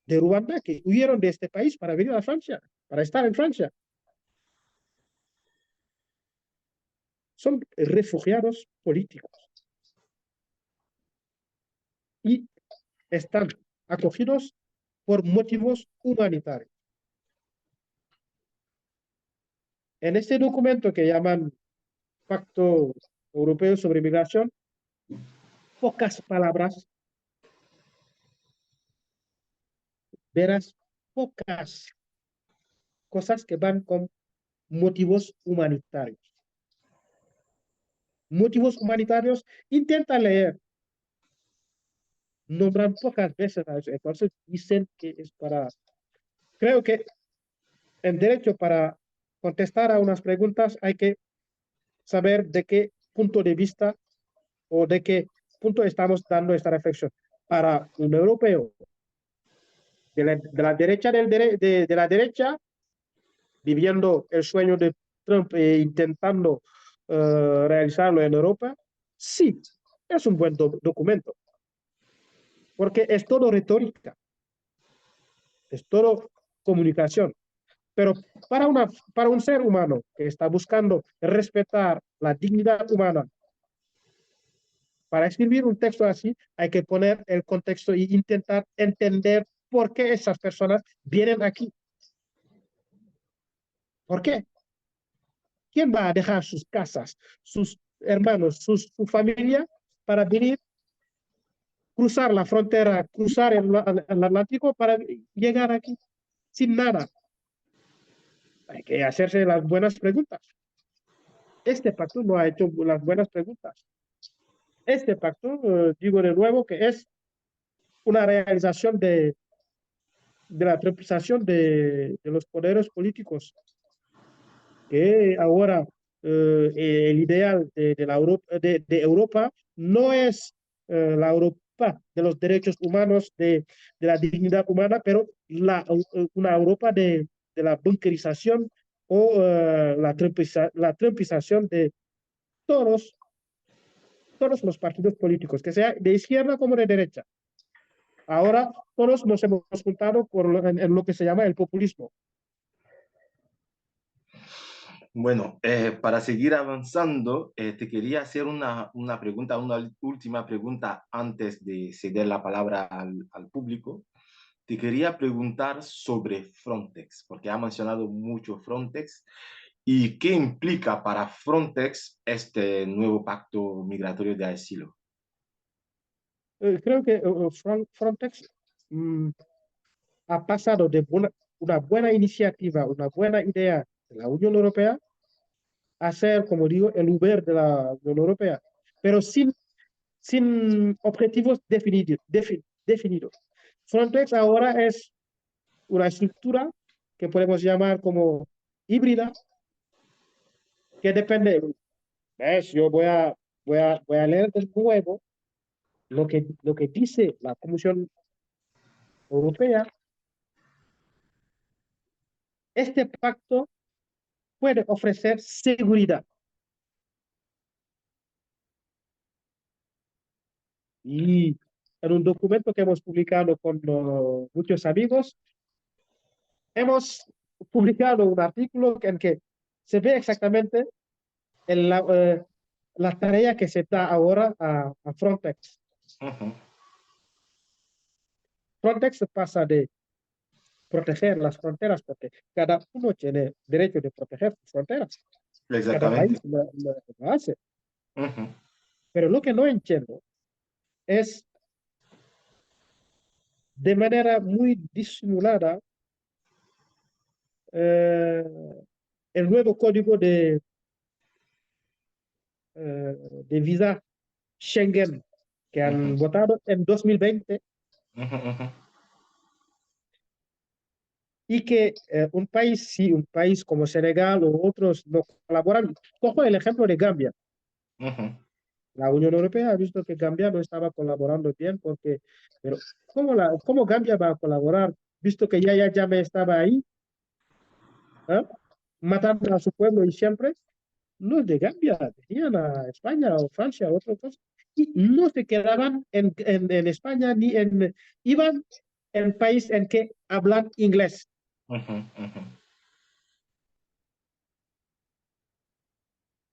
de Ruanda que huyeron de este país para venir a Francia, para estar en Francia. Son refugiados políticos y están acogidos por motivos humanitarios. En este documento que llaman Pacto Europeo sobre Migración, pocas palabras, verás pocas cosas que van con motivos humanitarios. Motivos humanitarios, intenta leer, nombran pocas veces a eso, entonces dicen que es para... Creo que en derecho para contestar a unas preguntas hay que saber de qué punto de vista o de qué punto estamos dando esta reflexión. Para un europeo de la derecha de la derecha, viviendo el sueño de Trump e intentando realizarlo en Europa, sí, es un buen documento, porque es todo retórica, es todo comunicación. Pero para un ser humano que está buscando respetar la dignidad humana, para escribir un texto así hay que poner el contexto e intentar entender por qué esas personas vienen aquí. ¿Por qué? ¿Quién va a dejar sus casas, sus hermanos, su familia para venir, cruzar la frontera, cruzar el Atlántico para llegar aquí sin nada? Hay que hacerse las buenas preguntas. Este pacto no ha hecho las buenas preguntas. Este pacto, digo de nuevo, que es una realización de la trumpización de los poderes políticos, que ahora el ideal de Europa no es la Europa de los derechos humanos, de la dignidad humana, pero una Europa de la bunkerización o la trumpización de todos, todos los partidos políticos, que sea de izquierda como de derecha. Ahora todos nos hemos juntado en lo que se llama el populismo. Bueno, para seguir avanzando, te quería hacer una pregunta, una última pregunta antes de ceder la palabra al público. Te quería preguntar sobre Frontex, porque ha mencionado mucho Frontex y qué implica para Frontex este nuevo pacto migratorio de asilo. Creo que Frontex ha pasado de una buena iniciativa, una buena idea de la Unión Europea hacer, como digo, el Uber de la Unión Europea, pero sin objetivos definidos. Frontex ahora es una estructura que podemos llamar como híbrida, que depende, ¿ves? Yo voy a leer de nuevo lo que dice la Comisión Europea. Este pacto puede ofrecer seguridad. Y en un documento que hemos publicado con muchos amigos, hemos publicado un artículo en que se ve exactamente la tarea que se da ahora a Frontex. Ujú. Frontex pasa de proteger las fronteras, porque cada uno tiene derecho de proteger sus fronteras. Cada país Exactamente. lo hace. Ujú. Pero lo que no entiendo es de manera muy disimulada eh, el nuevo código de visa Schengen que Ujú. han votado en 2020 Ujú. Ujú. y que un país, si un país como Senegal o otros no colaboran, cojo el ejemplo de Gambia. Ujú. La Unión Europea ha visto que Gambia no estaba colaborando bien porque, pero ¿cómo Gambia va a colaborar visto que ya me estaba ahí, ¿eh? Matando a su pueblo y siempre los de Gambia venían a España o Francia o otra cosa y no se quedaban en España ni en, iban en país en que hablan inglés. Ujú. Ujú.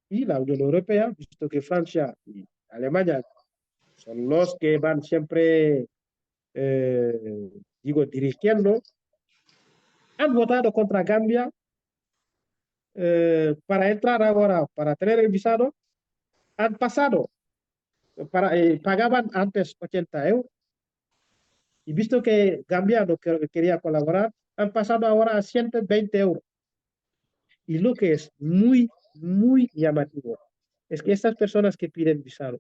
Y la Unión Europea, visto que Francia y Alemania son los que van siempre, digo, dirigiendo, han votado contra Gambia para entrar ahora, para tener el visado, han pasado, pagaban antes 80 euros y visto que Gambia no quería colaborar, han pasado ahora a 120 euros. Y lo que es muy llamativo es que estas personas que piden visado,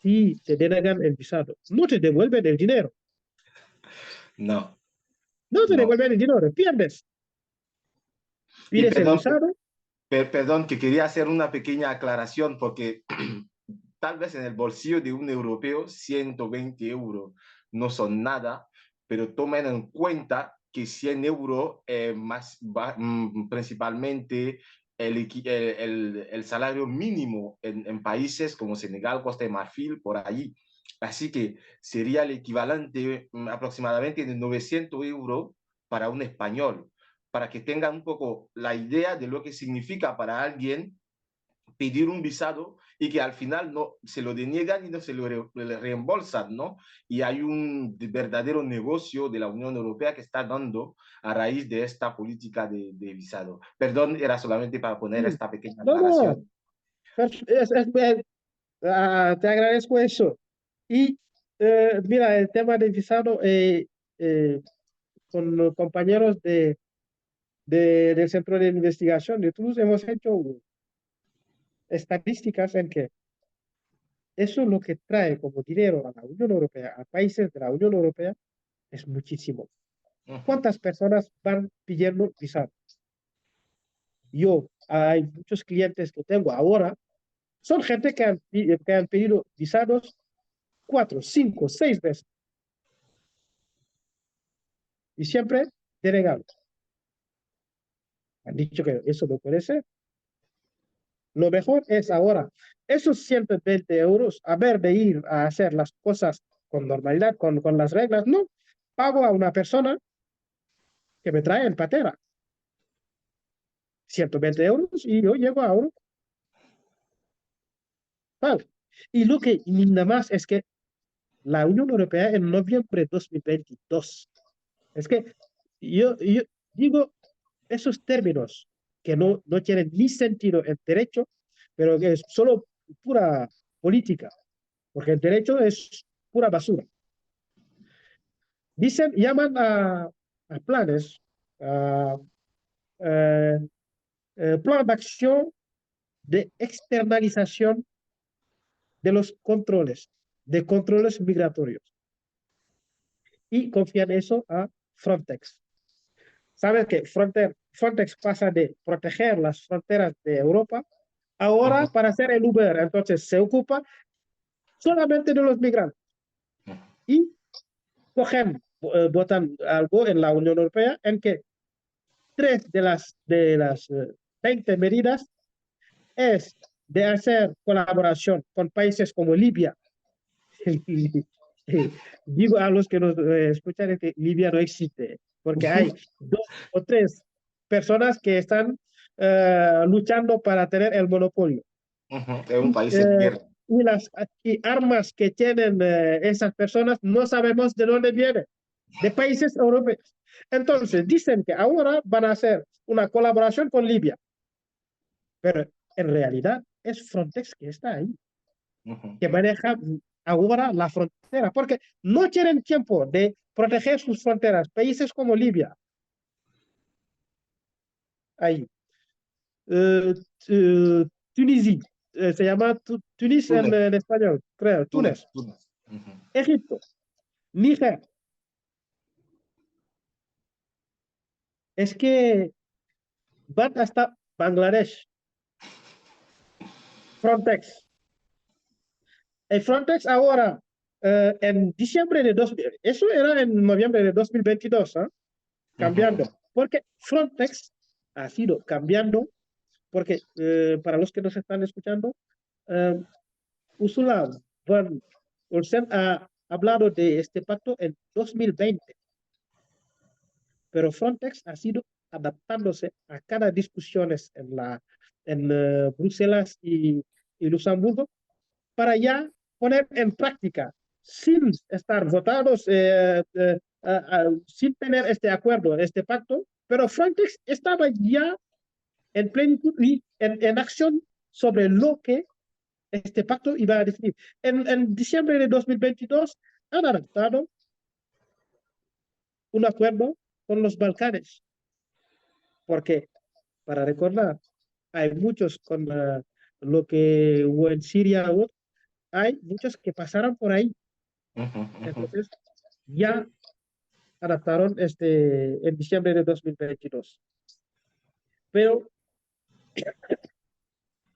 si te denegan el visado, no te devuelven el dinero. No, No te no. devuelven el dinero, pierdes. Y Pides el perdón, visado. perdón, que quería hacer una pequeña aclaración porque tal vez en el bolsillo de un europeo 120 euros no son nada, pero tomen en cuenta que 100 euros principalmente el salario mínimo en países como Senegal, Costa de Marfil, por ahí. Así que sería el equivalente aproximadamente de 900 euros para un español, para que tengan un poco la idea de lo que significa para alguien pedir un visado y que al final no se lo deniegan y no se lo reembolsan, ¿no? Y hay un verdadero negocio de la Unión Europea que está dando a raíz de esta política de visado. Perdón, era solamente para poner Sí. esta pequeña No, no, aclaración. te agradezco eso. Y mira, el tema del visado, con los compañeros del Centro de Investigación de Toulouse hemos hecho estadísticas en que eso lo que trae como dinero a la Unión Europea, a países de la Unión Europea, es muchísimo. Uh -huh. ¿Cuántas personas van pidiendo visado? Yo, hay muchos clientes que tengo ahora, son gente que han pedido visados 4, 5, 6 veces y siempre denegados. Han dicho que eso no puede ser. Lo mejor es ahora, esos 120 euros, a ver de ir a hacer las cosas con normalidad, con las reglas, no. Pago a una persona que me trae en patera 120 euros y yo llego a uno. ¿Vale? Y lo que nada más es que la Unión Europea en noviembre de 2022, es que yo digo esos términos que no tienen ni sentido en derecho, pero que es solo pura política, porque el derecho es pura basura. Dicen, llaman a planes, a, plan d'acción de externalización de los controles, de controles migratorios. Y confían eso a Frontex. ¿Sabes que Frontex pasa de proteger las fronteras de Europa ahora para hacer el Uber? Entonces se ocupa solamente de los migrantes y votan algo en la Unión Europea en que 3 de las 20 medidas es de hacer colaboración con países como Libia. Digo a los que nos escuchan que Libia no existe, porque hay 2 o 3 personas que están luchando para tener el monopolio. Es un Y, país en guerra. y armas que tienen esas personas no sabemos de dónde vienen, de países europeos. Entonces dicen que ahora van a hacer una colaboración con Libia, pero en realidad es Frontex que está ahí, que maneja ahora la frontera, porque no tienen tiempo de proteger sus fronteras. Países como Libia, ahí, eh, Tunisie, se llama Tunis Túnez, en español, creo, Túnez, Túnez, Túnez. Egipto, Níger. Es que van hasta Bangladesh, Frontex. El Frontex ahora, en diciembre de 2000, eso era en noviembre de 2022, ¿eh? Cambiando, porque Frontex ha sido cambiando, porque para los que nos están escuchando, Ursula von Olsen ha hablado de este pacto en 2020, pero Frontex ha sido adaptándose a cada discusión en Bruselas y Luxemburgo para ya poner en práctica sin estar votados, sin tener este acuerdo, este pacto, pero Frontex estaba ya en plenitud y en acción sobre lo que este pacto iba a definir. En diciembre de 2022 han adoptado un acuerdo con los Balcanes, porque, para recordar, hay muchos con lo que hubo en Siria, hay muchos que pasaron por ahí. Entonces, ya adaptaron en diciembre de 2022. Pero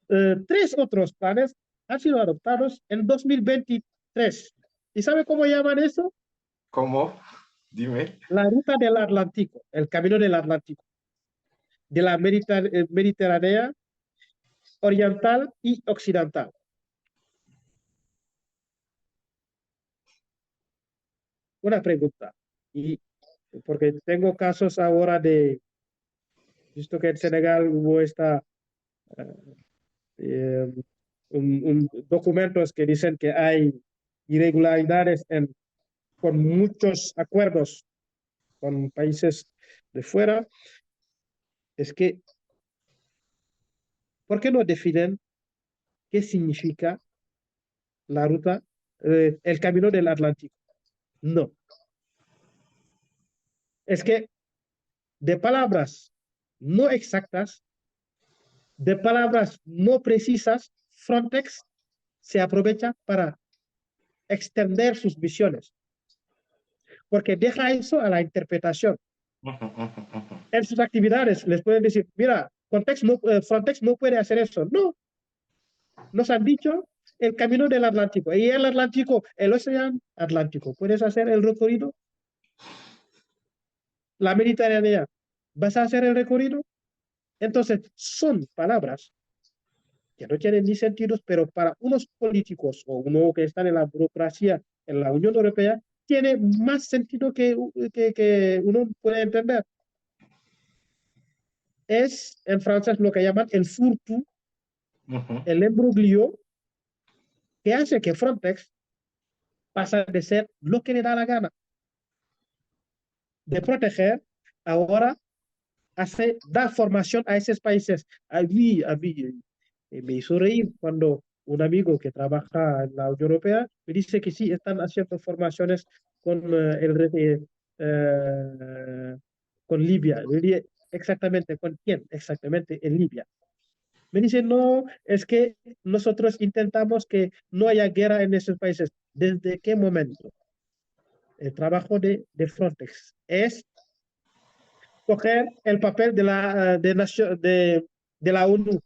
3 otros planes han sido adoptados en 2023. ¿Y sabe cómo llaman eso? ¿Cómo? Dime. La ruta del Atlántico, el camino del Atlántico, de la Mediterránea oriental y occidental. Una pregunta, y porque tengo casos ahora visto que en Senegal hubo eh, documentos que dicen que hay irregularidades con muchos acuerdos con países de fuera, es que, ¿por qué no definen qué significa la ruta, el camino del Atlántico? No, es que de palabras no exactas, de palabras no precisas, Frontex se aprovecha para extender sus visiones, porque deja eso a la interpretación. En sus actividades les pueden decir, mira, Frontex no puede hacer eso. No, nos han dicho el camino del Atlántico. Y el Atlántico, el océano Atlántico, ¿puedes hacer el recorrido? La Mediterránea, ¿vas a hacer el recorrido? Entonces, son palabras que no tienen ni sentido, pero para unos políticos o uno que están en la burocracia en la Unión Europea, tiene más sentido que uno puede entender. Es en francés lo que llaman el furtu, el embruglio, que hace que Frontex pasa de ser lo que le da la gana de proteger, ahora da formación a esos países. A mí me hizo reír cuando un amigo que trabaja en la Unión Europea me dice que sí, están haciendo formaciones con, con Libia. Le dije, exactamente, ¿con quién? Exactamente, en Libia. Me dicen, no, es que nosotros intentamos que no haya guerra en esos países. ¿Desde qué momento? El trabajo de Frontex es coger el papel de la ONU.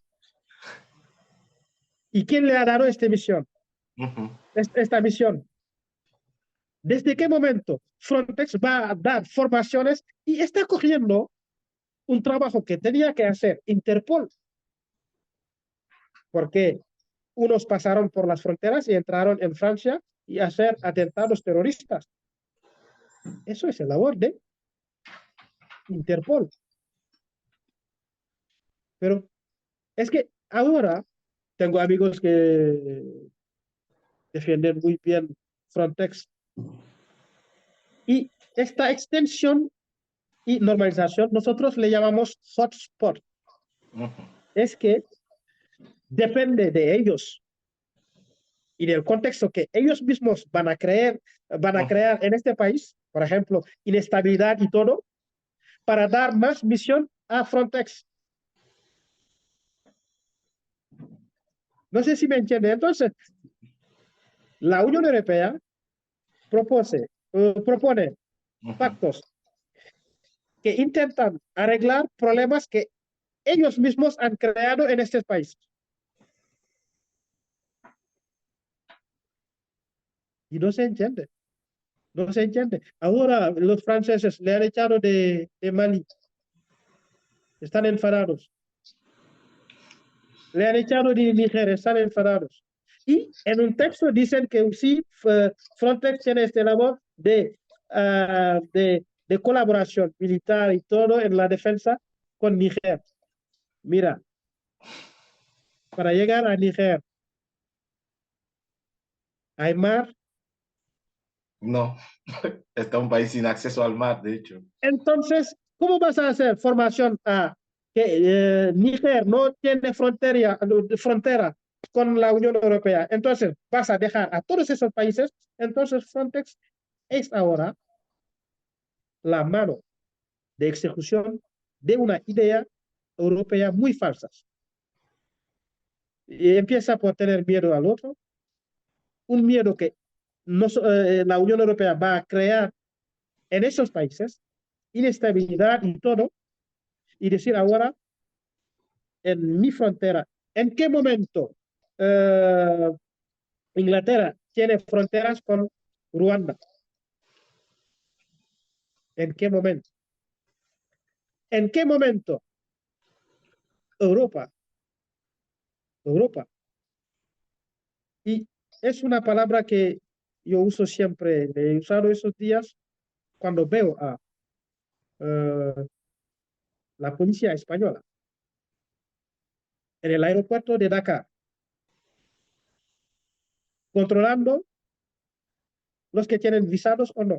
¿Y quién le ha dado esta misión? Ujú. Esta misión. ¿Desde qué momento Frontex va a dar formaciones y está cogiendo un trabajo que tenía que hacer Interpol? Porque unos pasaron por las fronteras y entraron en Francia y hacer atentados terroristas. Eso es el labor de Interpol. Pero es que ahora tengo amigos que defienden muy bien Frontex y esta extensión y normalización nosotros le llamamos hotspot. Ujú. Es que depende de ellos y del contexto que ellos mismos van a Ujú. crear en este país, por ejemplo, inestabilidad y todo, para dar más misión a Frontex. No sé si me entiende. Entonces, la Unión Europea propone Ujú. pactos que intentan arreglar problemas que ellos mismos han creado en este país. Y no se entiende, no se entiende. Ahora los franceses le han echado de Mali, están enfadados. Le han echado de Niger, están enfadados. Y en un texto dicen que sí, Frontex tiene este labor de colaboración militar y todo en la defensa con Niger. Mira, para llegar a Niger hay mar. No, está un país sin acceso al mar, de hecho. Entonces, ¿cómo vas a hacer formación a que Níger no tiene frontera con la Unión Europea? Entonces, vas a dejar a todos esos países. Entonces, Frontex es ahora la mano de ejecución de una idea europea muy falsa. Y empieza por tener miedo al otro, un miedo que la Unión Europea va a crear en esos países, inestabilidad y todo, y decir ahora en mi frontera. ¿En qué momento eh, Inglaterra tiene fronteras con Ruanda? ¿En qué momento? ¿En qué momento Europa? Europa. Y es una palabra que yo uso siempre, he usado esos días cuando veo a uh, la policía española en el aeropuerto de Dakar, controlando los que tienen visados o no.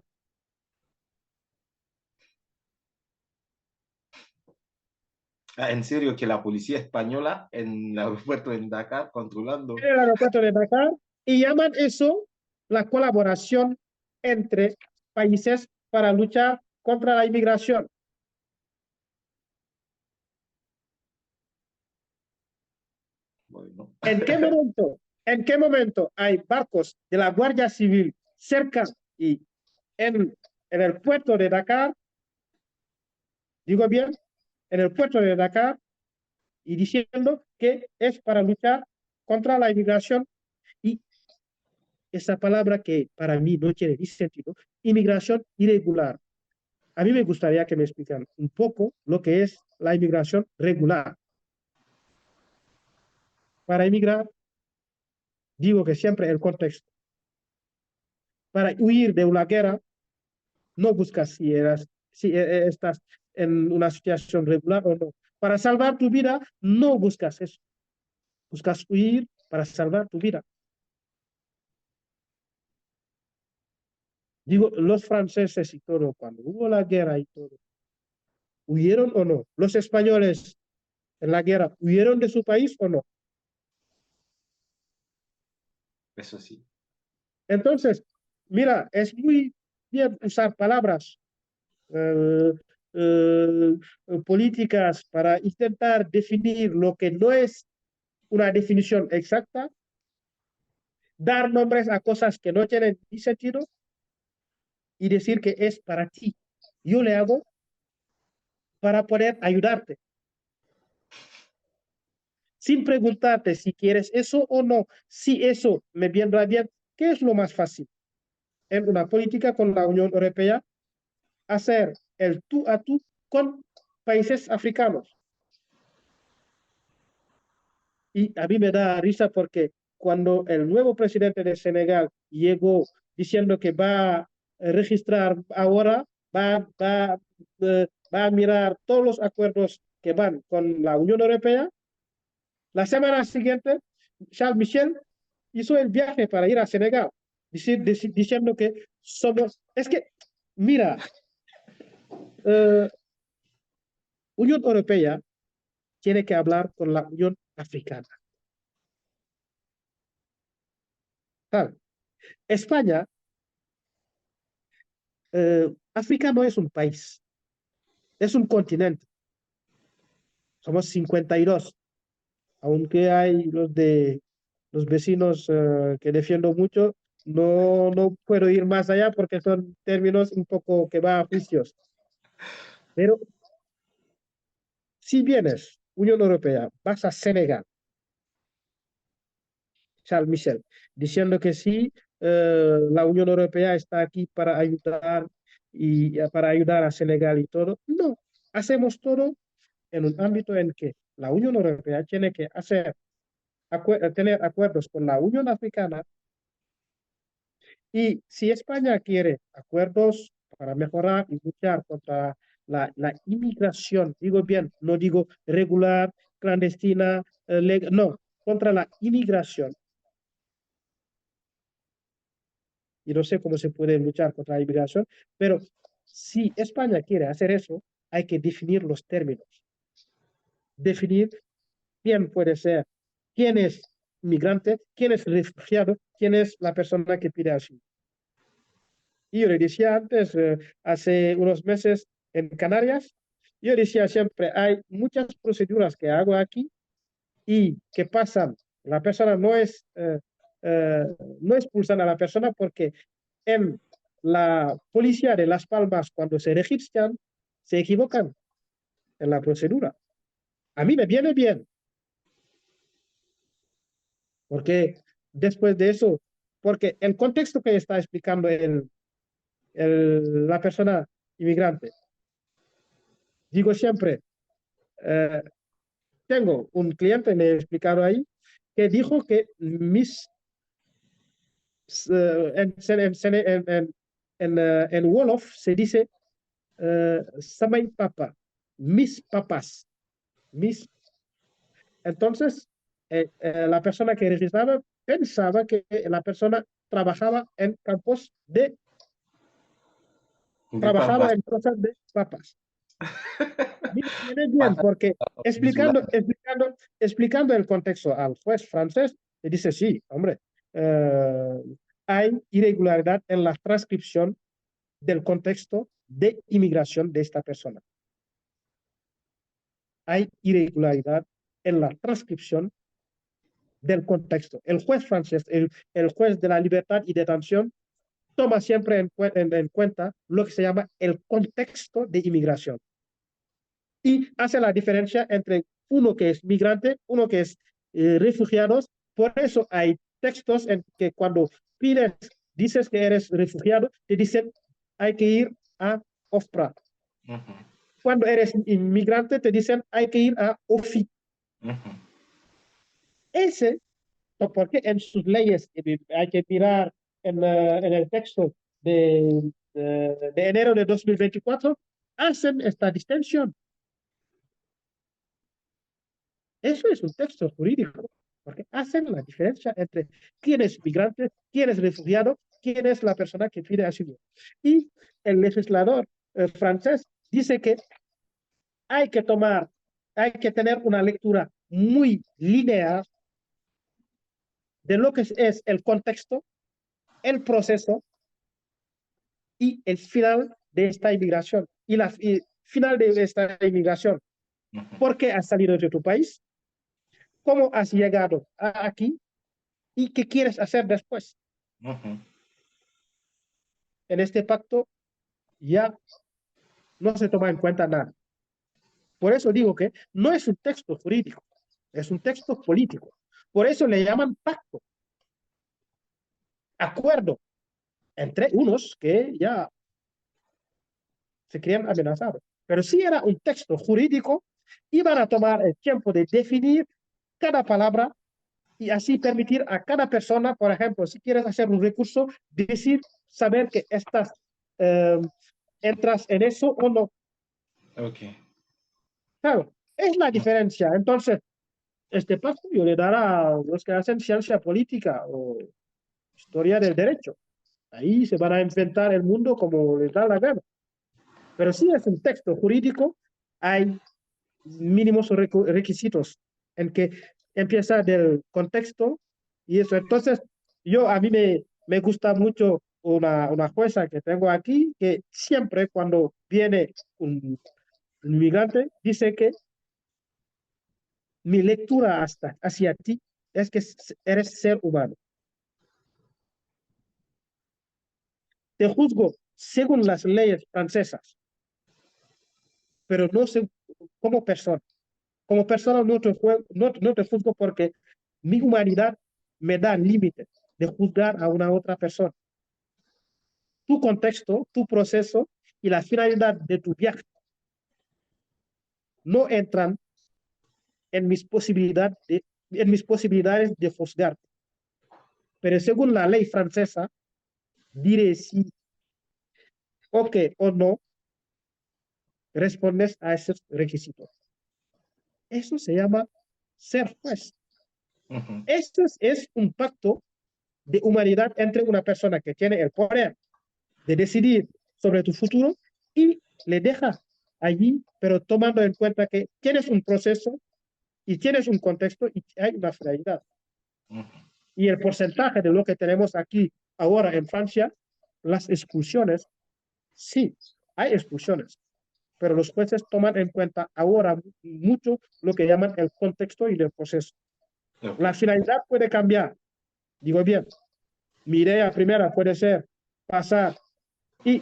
Ah, en serio, que la policía española en el aeropuerto en Dakar controlando. En el aeropuerto de Dakar y llaman eso la colaboración entre países para luchar contra la inmigración. Bueno. En qué momento hay barcos de la Guardia Civil cerca y en el puerto de Dakar, digo bien, en el puerto de Dakar, y diciendo que es para luchar contra la inmigración y esa palabra que para mí no tiene ni sentido, inmigración irregular. A mí me gustaría que me explicaran un poco lo que es la inmigración regular. Para emigrar, digo que siempre el contexto. Para huir de una guerra, no buscas si estás en una situación regular o no. Para salvar tu vida, no buscas eso. Buscas huir para salvar tu vida. Digo, los franceses y todo, cuando hubo la guerra y todo, ¿huyeron o no? Los españoles en la guerra, ¿huyeron de su país o no? Eso sí. Entonces, mira, es muy bien usar palabras eh, eh, políticas para intentar definir lo que no es una definición exacta, dar nombres a cosas que no tienen ni sentido y decir que es para ti. Yo le hago para poder ayudarte, sin preguntarte si quieres eso o no. Si eso me vendrá bien, ¿qué es lo más fácil? En una política con la Unión Europea, hacer el tú a tú con países africanos. Y a mí me da risa porque cuando el nuevo presidente de Senegal llegó diciendo que va a registrar ahora, va a mirar todos los acuerdos que van con la Unión Europea, la semana siguiente, Charles Michel hizo el viaje para ir a Senegal, diciendo que somos... Es que, mira, eh, Unión Europea tiene que hablar con la Unión Africana. ¿Sabe? España, África no es un país, es un continente. Somos 52, aunque hay los vecinos que defiendo mucho, no puedo ir más allá porque son términos un poco que va a juicios. Pero si vienes, Unión Europea, vas a Senegal, Charles Michel, diciendo que sí, la Unión Europea está aquí para ayudar y para ayudar a Senegal y todo. No, hacemos todo en un ámbito en que la Unión Europea tiene que tener acuerdos con la Unión Africana y si España quiere acuerdos para mejorar y luchar contra la inmigración, digo bien, no digo regular, clandestina, no, contra la inmigración. Y no sé cómo se puede luchar contra la inmigración, pero si España quiere hacer eso, hay que definir los términos, definir quién puede ser, quién es migrante, quién es refugiado, quién es la persona que pide asilo. Y yo le decía antes, hace unos meses en Canarias, yo decía siempre, hay muchas proceduras que hago aquí y que pasan. La persona eh, no expulsan a la persona porque en la policía de Las Palmas, cuando se registran, se equivocan en la procedura. A mí me viene bien, porque después de eso, porque el contexto que está explicando la persona inmigrante, digo siempre, eh, tengo un cliente, me he explicado ahí, que dijo que en Wolof se dice samay papa, mis papas, mis. Entonces, la persona que registraba pensaba que la persona De trabajaba papas. en cosas de papas. Viene bien, porque explicando el contexto al juez francés, le dice, sí, hombre, eh, hay irregularidad en la transcripción del contexto de inmigración de esta persona. Hay irregularidad en la transcripción del contexto. El juez francés, el juez de la libertad y detención, toma siempre en cuenta lo que se llama el contexto de inmigración y hace la diferencia entre uno que es migrante, uno que es refugiados. Por eso hay textos en que cuando pides, dices que eres refugiado, te dicen hay que ir a OFPRA. Uh -huh. Cuando eres inmigrante, te dicen hay que ir a OFI. Uh -huh. Ese, porque en sus leyes hay que mirar en el texto de enero de 2024, hacen esta distinción. Eso es un texto jurídico, porque hacen la diferencia entre quién es migrante, quién es refugiado, quién es la persona que pide asilo. Y el legislador francés dice que hay que tener una lectura muy lineal de lo que es el contexto, el proceso y el final de esta inmigración. Y final de esta inmigración, ¿por qué has salido de tu país? cómo has llegado aquí y qué quieres hacer después. Ujú. En este pacto ya no se toma en cuenta nada. Por eso digo que no es un texto jurídico, es un texto político. Por eso le llaman pacto, acuerdo entre unos que ya se creían amenazados. Pero si era un texto jurídico, iban a tomar el tiempo de definir cada palabra y así permitir a cada persona, por ejemplo, si quieres hacer un recurso, decir, saber que estás, eh, entras en eso o no. Ok. Claro, es la diferencia. Entonces, este pacto yo le dará a los que hacen ciencia política o historia del derecho. Ahí se van a inventar el mundo como les da la gana. Pero si es un texto jurídico, hay mínimos requisitos en que empieza del contexto y eso. Entonces, a mí me gusta mucho una jueza que tengo aquí, que siempre cuando viene un migrante, dice que mi lectura hacia ti es que eres ser humano. Te juzgo según las leyes francesas, pero no sé como persona. Como persona no te juzgo porque mi humanidad me da límite de juzgar a una otra persona. Tu contexto, tu proceso y la finalidad de tu viaje no entran en mis posibilidades de juzgar. Pero según la ley francesa, diré si ok o no respondes a esos requisitos. Eso se llama ser juez. Ujú. Esto es un pacto de humanidad entre una persona que tiene el poder de decidir sobre tu futuro y le deja allí, pero tomando en cuenta que tienes un proceso y tienes un contexto y hay una finalidad. Ujú. Y el porcentaje de lo que tenemos aquí ahora en Francia, las expulsiones, sí, hay expulsiones, pero los jueces toman en cuenta ahora mucho lo que llaman el contexto y el proceso. Ok. La finalidad puede cambiar, digo bien, mi idea primera puede ser pasar y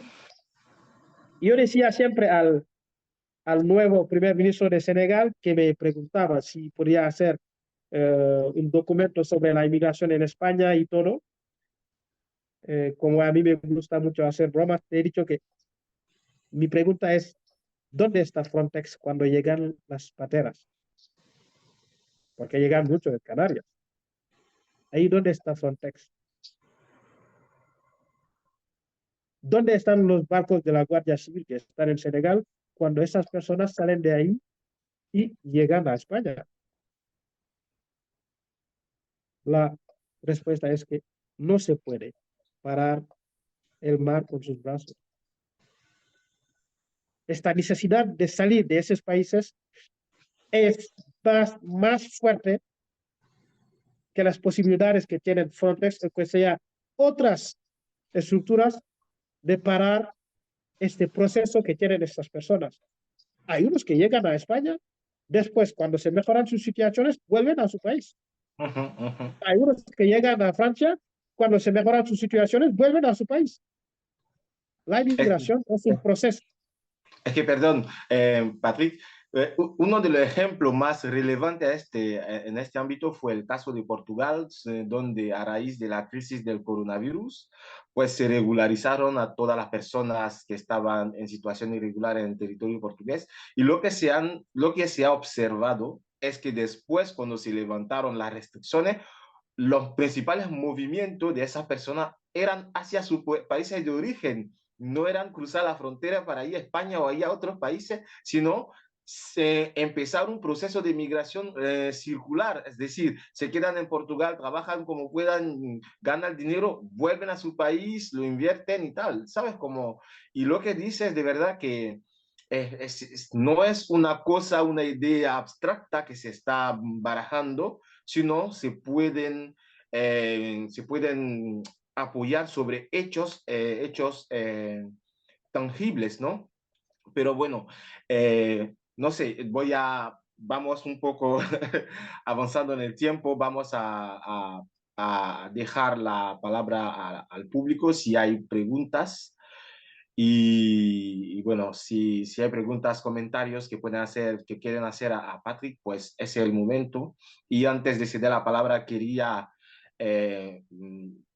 yo decía siempre al nuevo primer ministro de Senegal que me preguntaba si podía hacer un documento sobre la inmigración en España y todo. Como a mí me gusta mucho hacer bromas, te he dicho que mi pregunta es, ¿dónde está Frontex cuando llegan las pateras? Porque llegan mucho de Canarias. Ahí, ¿dónde está Frontex? ¿Dónde están los barcos de la Guardia Civil que están en Senegal cuando esas personas salen de ahí y llegan a España? La respuesta es que no se puede parar el mar con sus brazos. Esta necesidad de salir de esos países es más fuerte que las posibilidades que tienen Frontex, que sea otras estructuras de parar este proceso que tienen estas personas. Hay unos que llegan a España, después cuando se mejoran sus situaciones, vuelven a su país. Ujú, ujú. Hay unos que llegan a Francia, cuando se mejoran sus situaciones, vuelven a su país. La Es, inmigración es un proceso. es que, perdón, Patrick, uno de los ejemplos más relevantes en este ámbito fue el caso de Portugal, donde a raíz de la crisis del coronavirus, pues se regularizaron a todas las personas que estaban en situación irregular en el territorio portugués. Y lo que se ha observado es que después, cuando se levantaron las restricciones, los principales movimientos de esas personas eran hacia sus países de origen, no eran cruzar la frontera para ir a España o ir a otros países, sino empezar un proceso de migración circular, es decir, se quedan en Portugal, trabajan como puedan, ganan dinero, vuelven a su país, lo invierten y tal, ¿sabes? Como, y lo que dices de verdad que no es una cosa, una idea abstracta que se está barajando, sino se pueden apoyar sobre hechos tangibles, ¿no? Pero bueno, no sé, vamos un poco avanzando en el tiempo, vamos a dejar la palabra al público si hay preguntas. Y bueno, si hay preguntas, comentarios que pueden hacer, que quieren hacer a Patrick, pues ese es el momento. Y antes de ceder la palabra, quería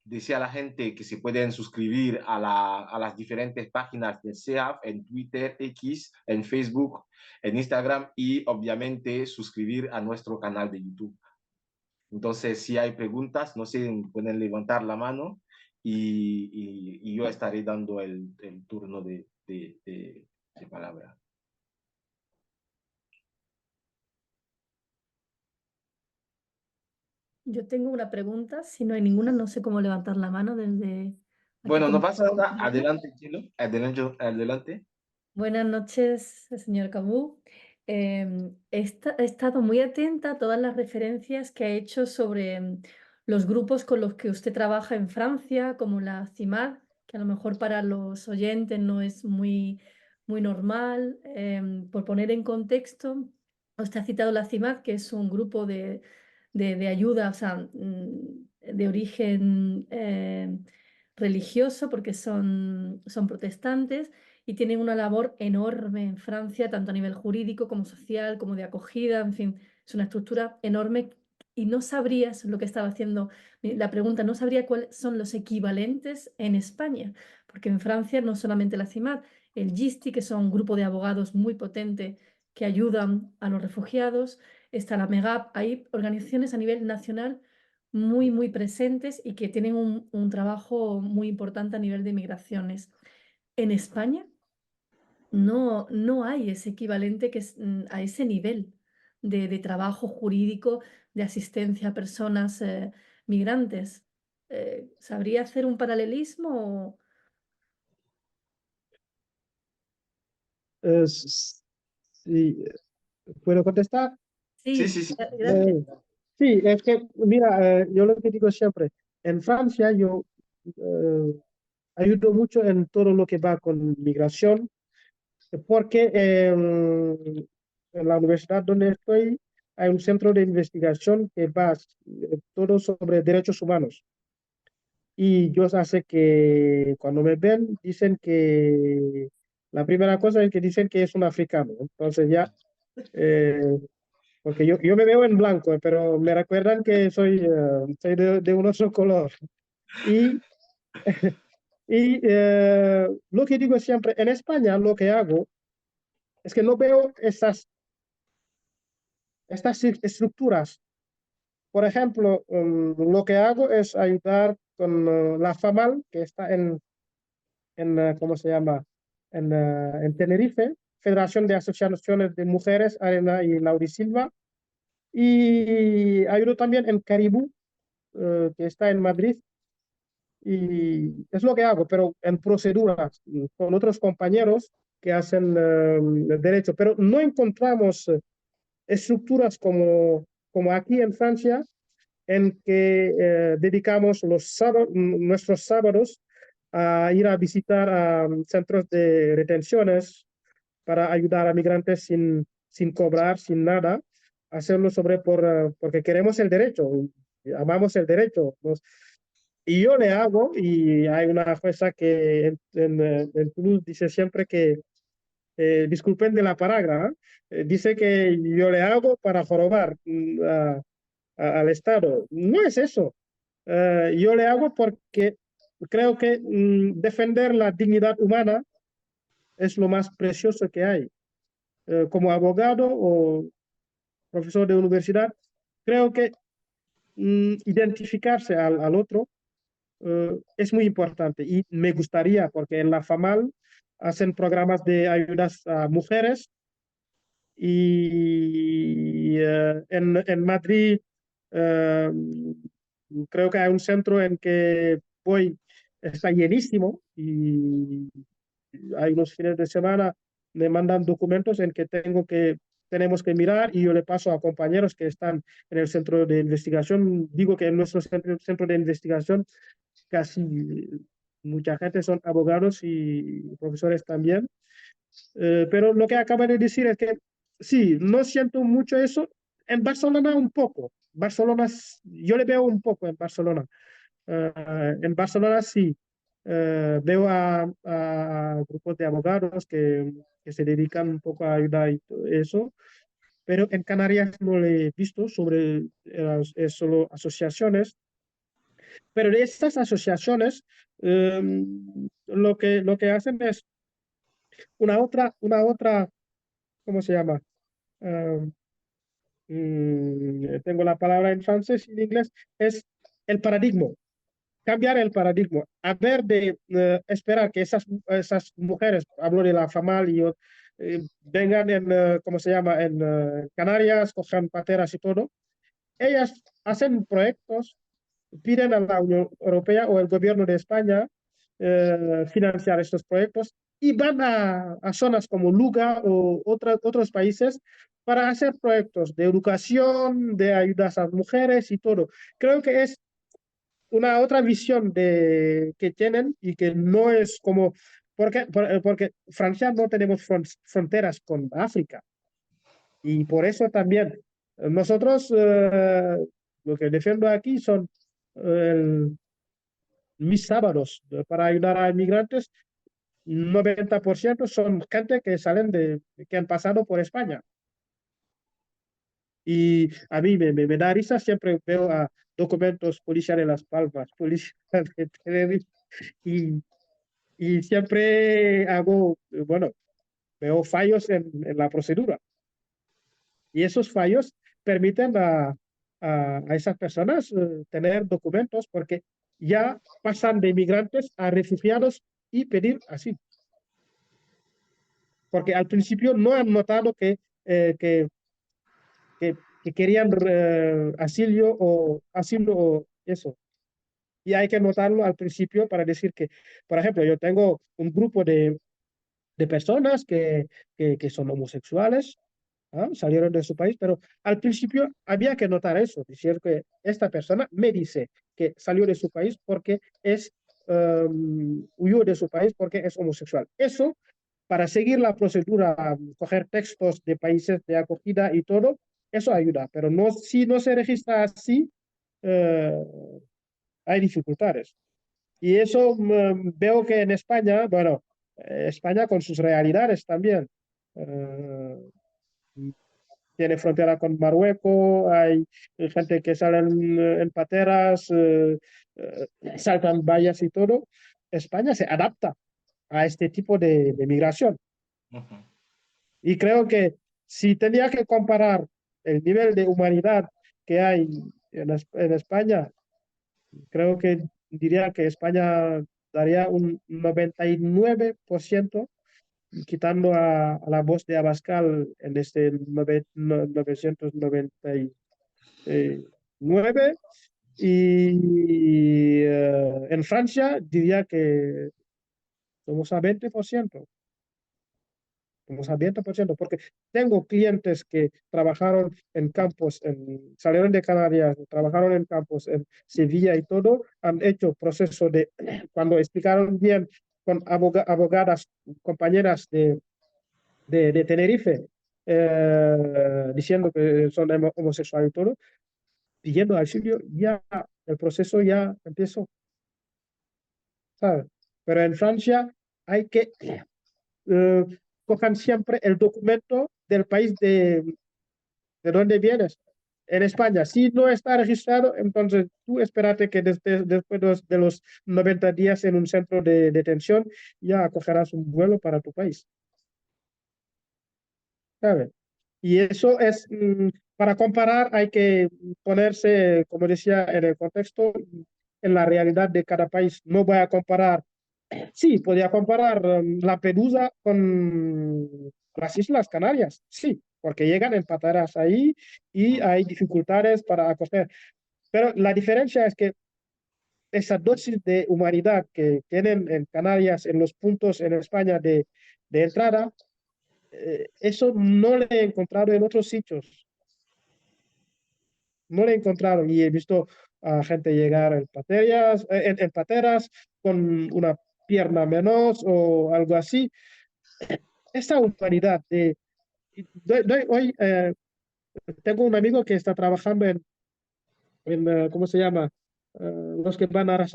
decir a la gente que se pueden suscribir a las diferentes páginas de CEAF en Twitter, X, en Facebook, en Instagram y obviamente suscribir a nuestro canal de YouTube. Entonces, si hay preguntas, no sé, pueden levantar la mano y yo estaré dando el turno de palabra. Yo tengo una pregunta, si no hay ninguna, no sé cómo levantar la mano desde aquí. Bueno, no pasa nada. Adelante, Chilo. Adelante, adelante. Buenas noches, señor Cabú. He estado muy atenta a todas las referencias que ha hecho sobre los grupos con los que usted trabaja en Francia, como la CIMAD, que a lo mejor para los oyentes no es muy normal. Por poner en contexto, usted ha citado la CIMAD, que es un grupo de ayuda, o sea, de origen religioso, porque son protestantes y tienen una labor enorme en Francia, tanto a nivel jurídico como social, como de acogida, en fin, es una estructura enorme y no sabría, eso es lo que estaba haciendo la pregunta, no sabría cuáles son los equivalentes en España, porque en Francia no solamente la CIMAD, el GISTI, que son un grupo de abogados muy potente que ayudan a los refugiados, está la MEGAP, hay organizaciones a nivel nacional muy presentes y que tienen un trabajo muy importante a nivel de migraciones. En España no hay ese equivalente que es a ese nivel de trabajo jurídico, de asistencia a personas migrantes. ¿Sabría hacer un paralelismo? Sí, ¿puedo contestar? Sí, Sí, sí, sí. gracias. Sí, es que, mira, yo lo que digo siempre, en Francia yo ayudo mucho en todo lo que va con migración, porque en la universidad donde estoy hay un centro de investigación que va todo sobre derechos humanos. Y yo sé que cuando me ven dicen que la primera cosa es que dicen que es un africano. Entonces ya, eh, porque yo me veo en blanco, pero me recuerdan que soy de un otro color. Y, y lo que digo siempre, en España lo que hago es que no veo estas estructuras. Por ejemplo, lo que hago es ayudar con la FAMAL, que está ¿cómo se llama? En Tenerife, Federación de Asociaciones de Mujeres, Arena y Laurisilva. Y ayudo también en Caribú, que está en Madrid. Y es lo que hago, pero en proceduras con otros compañeros que hacen el derecho. Pero no encontramos estructuras como aquí en Francia, en que dedicamos nuestros sábados a ir a visitar a centros de retenciones para ayudar a migrantes sin cobrar, sin nada, hacerlo porque queremos el derecho, amamos el derecho. Y yo le hago, y hay una jueza que en Toulouse dice siempre que, disculpen de la palabra, dice que yo le hago para jorobar al Estado. No es eso. Yo le hago porque creo que defender la dignidad humana es lo más precioso que hay. Como abogado o profesor de universidad, creo que identificarse al otro es muy importante y me gustaría, porque en la FAMAL hacen programas de ayudas a mujeres y en Madrid eh, creo que hay un centro en que voy, está llenísimo y hay unos fines de semana me mandan documentos en que tenemos que mirar y yo le paso a compañeros que están en el centro de investigación. Digo que en nuestro centro de investigación casi mucha gente son abogados y profesores también. Pero lo que acaba de decir es que sí, no siento mucho eso. En Barcelona un poco. Barcelona, yo le veo un poco en Barcelona. En Barcelona sí. Veo a grupos de abogados que se dedican un poco a ayudar y todo eso, pero en Canarias no le he visto sobre solo asociaciones, pero de estas asociaciones lo que hacen es una otra, ¿cómo se llama? Eh, tengo la palabra en francés y en inglés, es el paradigma, cambiar el paradigma, a ver de esperar que esas mujeres, hablo de la FAMAL y yo, vengan ¿cómo se llama?, en Canarias, cojan pateras y todo. Ellas hacen proyectos, piden a la Unión Europea o el gobierno de España financiar estos proyectos y van a zonas como Luga o otros países para hacer proyectos de educación, de ayudas a las mujeres y todo. Creo que es una otra visión que tienen y que no es como, porque Francia no tenemos fronteras con África y por eso también nosotros lo que defiendo aquí son el, mis sábados para ayudar a inmigrantes. 90% son gente que salen que han pasado por España. Y a mí me da risa, siempre veo a documentos policiales en Las Palmas, policías de Tenerife, y, y siempre bueno, veo fallos en la procedura. Y esos fallos permiten a esas personas tener documentos porque ya pasan de inmigrantes a refugiados y pedir asilo. Porque al principio no han notado eh, que, que querían asilo o eso. Y hay que notarlo al principio para decir que, por ejemplo, yo tengo un grupo de personas que son homosexuales, ¿ah? Salieron de su país, pero al principio había que notar eso, decir que esta persona me dice que salió de su país porque huyó de su país porque es homosexual. Eso, para seguir la procedura, coger textos de países de acogida y todo, eso ayuda, pero no, si no se registra así, eh, hay dificultades. Y eso veo que en España, bueno, España con sus realidades también. eh, Tiene frontera con Marruecos, hay gente que sale en pateras, saltan vallas y todo. España se adapta a este tipo de migración. Ujú. Y creo que si tenía que comparar el nivel de humanidad que hay en España, creo que diría que España daría un 99%, quitando a la voz de Abascal en este 999. Y en Francia diría que somos a 20%. Somos a 20%, porque tengo clientes que trabajaron en campos, salieron de Canarias, trabajaron en campos en Sevilla y todo, han hecho proceso de, cuando explicaron bien con abogadas, compañeras de Tenerife, diciendo que son homosexuales y todo, pidiendo auxilio, ya el proceso ya empezó, ¿sabes? Pero en Francia hay que cojan siempre el documento del país de donde vienes. En España, si no está registrado, entonces tú espérate que después de los 90 días en un centro de detención ya cogerás un vuelo para tu país, ¿sabes? Y eso es, para comparar, hay que ponerse, como decía, en el contexto, en la realidad de cada país. No voy a comparar, sí, podría comparar Lampedusa con las Islas Canarias, sí, porque llegan en pateras ahí y hay dificultades para acoger. Pero la diferencia es que esa dosis de humanidad que tienen en Canarias, en los puntos en España de entrada, eso no lo he encontrado en otros sitios. No lo he encontrado y he visto a gente llegar en pateras con una pierna menos o algo así. Esa humanidad Hoy tengo un amigo que está trabajando ¿cómo se llama? Los que van a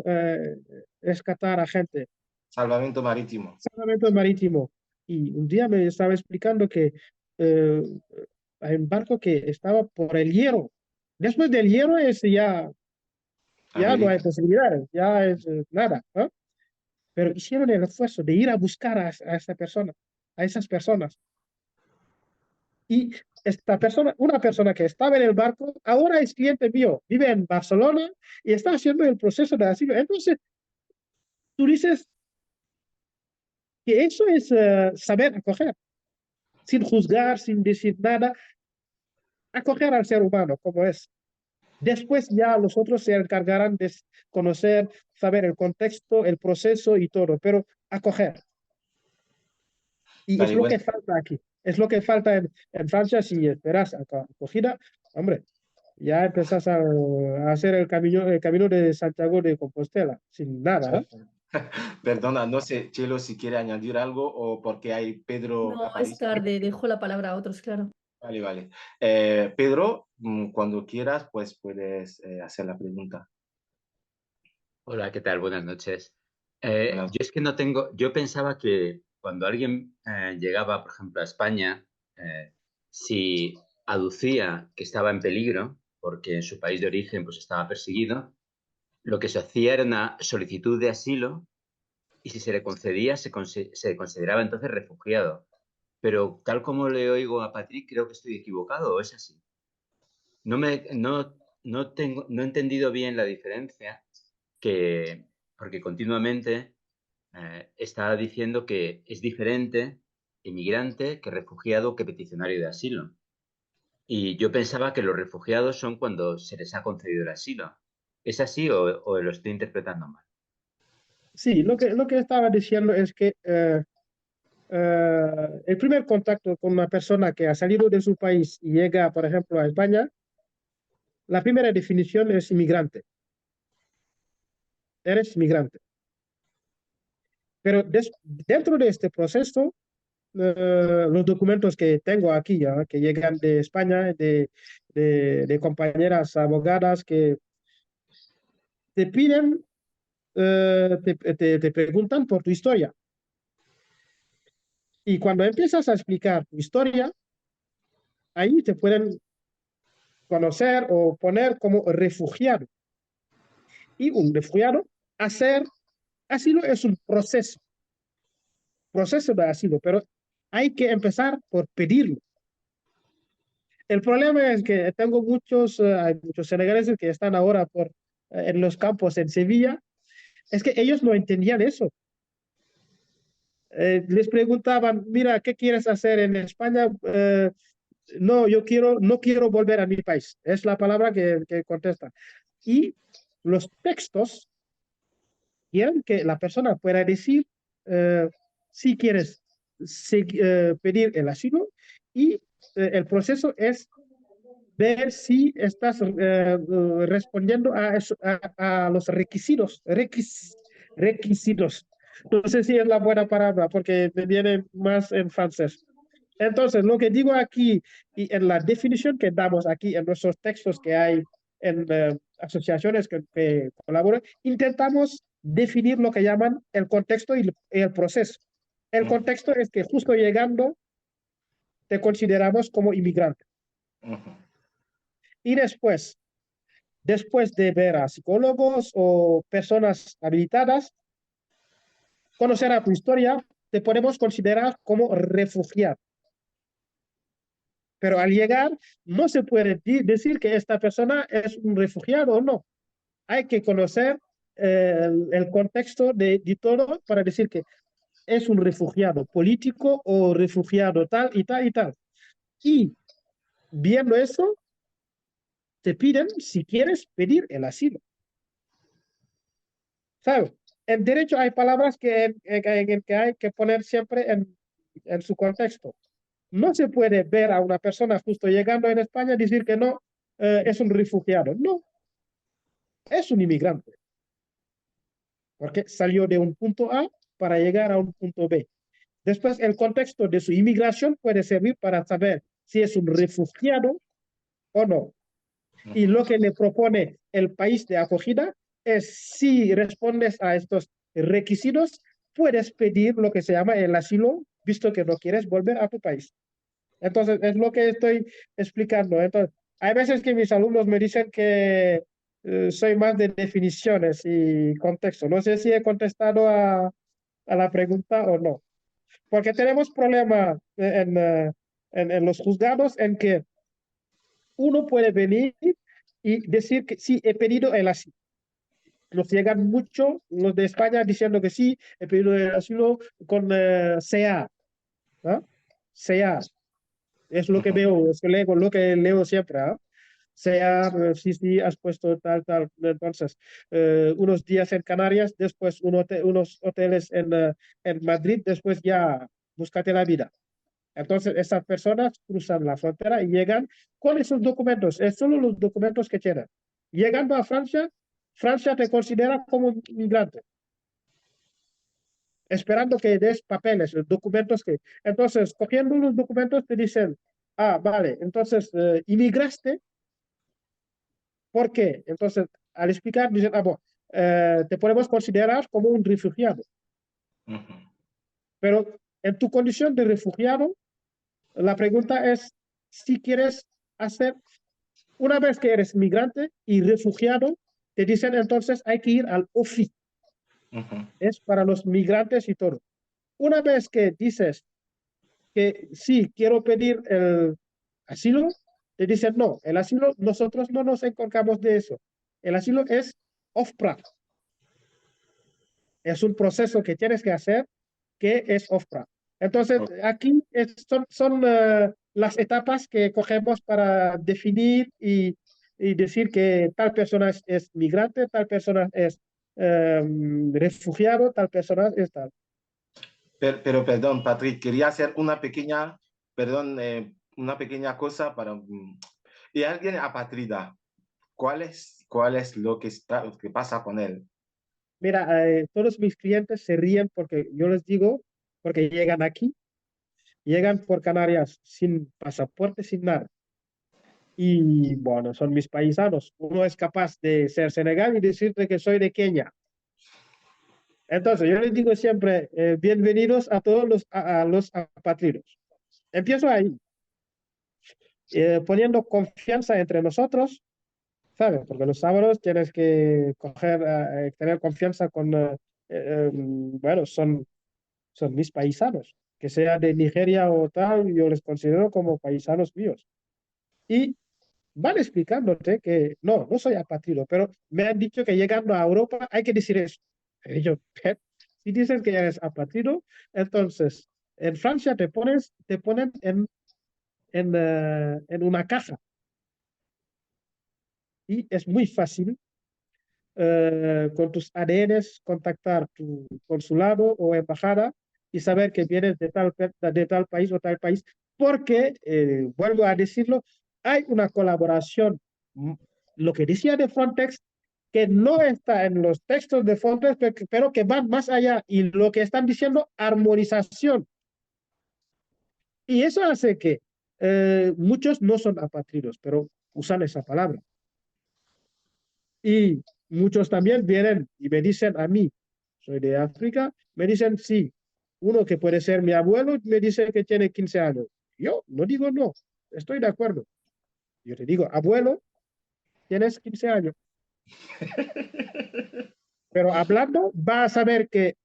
rescatar a gente, Salvamento marítimo. salvamento marítimo. Y un día me estaba explicando que eh, hay un barco que estaba por el Hierro. Después del Hierro ya no hay América. posibilidades, ya es nada, ¿no? Pero hicieron el esfuerzo de ir a buscar a esa persona, a esas personas. Y esta persona, una persona que estaba en el barco, ahora es cliente mío, vive en Barcelona y está haciendo el proceso de asilo. Entonces, tú dices que eso es saber acoger, sin juzgar, sin decir nada, acoger al ser humano como es. Después ya los otros se encargarán de conocer, saber el contexto, el proceso y todo, pero acoger. Y es Vale, lo bueno, que falta aquí. Es lo que falta en Francia si esperas acogida. Hombre, ya empezás a hacer el camino de Santiago de Compostela, sin nada, ¿eh? perdona, no sé, Chelo, si quiere añadir algo o porque hay Pedro No, es Aparicio. tarde, dejo la palabra a otros, claro. Vale, vale. Pedro, cuando quieras, pues puedes hacer la pregunta. Hola, ¿qué tal? Buenas noches. Buenas. Yo es que no tengo, yo pensaba que cuando alguien llegaba, por ejemplo, a España, si aducía que estaba en peligro, porque en su país de origen pues estaba perseguido, lo que se hacía era una solicitud de asilo y si se le concedía se consideraba entonces refugiado. Pero tal como le oigo a Patrick, creo que estoy equivocado, ¿o es así? No he entendido bien la diferencia que, porque continuamente está diciendo que es diferente inmigrante que refugiado que peticionario de asilo. Y yo pensaba que los refugiados son cuando se les ha concedido el asilo. ¿Es así o lo estoy interpretando mal? Sí, lo que estaba diciendo es que el primer contacto con una persona que ha salido de su país y llega, por ejemplo, a España, la primera definición es inmigrante. Eres inmigrante. Pero dentro de este proceso, los documentos que tengo aquí, ¿ya? Que llegan de España, de compañeras abogadas que te piden, te preguntan por tu historia. Y cuando empiezas a explicar tu historia, ahí te pueden conocer o poner como refugiado. Y un refugiado, hacer asilo es un proceso de asilo, pero hay que empezar por pedirlo. El problema es que hay muchos senegaleses que están ahora en los campos en Sevilla, es que ellos no entendían eso. Les preguntaban, mira, ¿qué quieres hacer en España? No, no quiero volver a mi país. Es la palabra que contesta. Y los textos quieren que la persona pueda decir si quieres pedir el asilo y el proceso es ver si estás respondiendo a los requisitos. No sé si es la buena palabra porque me viene más en francés. Entonces, lo que digo aquí y en la definición que damos aquí en nuestros textos que hay en asociaciones que colaboran, intentamos definir lo que llaman el contexto y el proceso. El Ujú, contexto es que justo llegando te consideramos como inmigrante. ujú. Y después de ver a psicólogos o personas habilitadas, conocer a tu historia, te podemos considerar como refugiado. Pero al llegar, no se puede decir que esta persona es un refugiado o no. Hay que conocer el contexto de todo para decir que es un refugiado político o refugiado tal y tal y tal. Y viendo eso, te piden si quieres pedir el asilo. ¿Sabes? En derecho hay palabras que hay que poner siempre en su contexto. No se puede ver a una persona justo llegando en España y decir que no, es un refugiado. No, es un inmigrante, porque salió de un punto A para llegar a un punto B. Después, el contexto de su inmigración puede servir para saber si es un refugiado o no. Y lo que le propone el país de acogida es, si respondes a estos requisitos, puedes pedir lo que se llama el asilo, visto que no quieres volver a tu país. Entonces, es lo que estoy explicando. Entonces, hay veces que mis alumnos me dicen que soy más de definiciones y contexto. No sé si he contestado a la pregunta o no. Porque tenemos problema en los juzgados en que uno puede venir y decir que sí, he pedido el asilo. Nos llegan mucho los de España diciendo que sí, he pedido el asilo con CA. ¿Ah? CA. Es lo que veo, es lo que leo siempre. ¿Ah? Sea, sí, sí, has puesto tal, tal. Entonces, unos días en Canarias, después unos hoteles en Madrid, después ya búscate la vida. Entonces, esas personas cruzan la frontera y llegan con esos documentos. Es solo los documentos que tienen. Llegando a Francia, Francia te considera como un migrante, esperando que des papeles, documentos que... Entonces, cogiendo los documentos, te dicen, ah, vale, entonces, inmigraste. ¿Por qué? Entonces, al explicar, dicen, ah, bueno, te podemos considerar como un refugiado. Pero en tu condición de refugiado, la pregunta es si quieres hacer, una vez que eres migrante y refugiado, te dicen entonces hay que ir al OFI. Es para los migrantes y todo. Una vez que dices que sí, quiero pedir el asilo, te dicen no, el asilo nosotros no nos encargamos de eso. El asilo es OFPRA. Es un proceso que tienes que hacer que es OFPRA. Entonces, aquí son las etapas que cogemos para definir y decir que tal persona es migrante, tal persona es refugiado, tal persona es tal. Pero perdón, Patrick, quería hacer una pequeña, perdón, una pequeña cosa para... y alguien apátrida, cuál es lo que, lo que pasa con él? Mira, todos mis clientes se ríen porque yo les digo, porque llegan aquí, llegan por Canarias sin pasaporte, sin nada. Y bueno, son mis paisanos. Uno es capaz de ser Senegal y decirte que soy de Kenia. Entonces, yo les digo siempre, bienvenidos a todos a los apátridos. Empiezo ahí, poniendo confianza entre nosotros, ¿sabes? Porque los sábados tienes que tener confianza con, bueno, son mis paisanos. Que sea de Nigeria o tal, yo les considero como paisanos míos. Y van explicándote que no soy apátrida, pero me han dicho que llegando a Europa hay que decir eso. Y yo, ¿qué? Si dices que eres apátrido, entonces en Francia te ponen en una caja y es muy fácil con tus ADNs contactar tu consulado o embajada y saber que vienes de tal país o tal país, porque, vuelvo a decirlo, hay una colaboración, lo que decía de Frontex, que no está en los textos de Frontex, pero que van más allá, y lo que están diciendo, armonización. Y eso hace que muchos no son apátridos, pero usan esa palabra. Y muchos también vienen y me dicen a mí, soy de África, me dicen sí. Uno que puede ser mi abuelo me dice que tiene 15 años. Yo no digo no, estoy de acuerdo. Yo te digo, abuelo, tienes 15 años. Pero hablando, va a saber que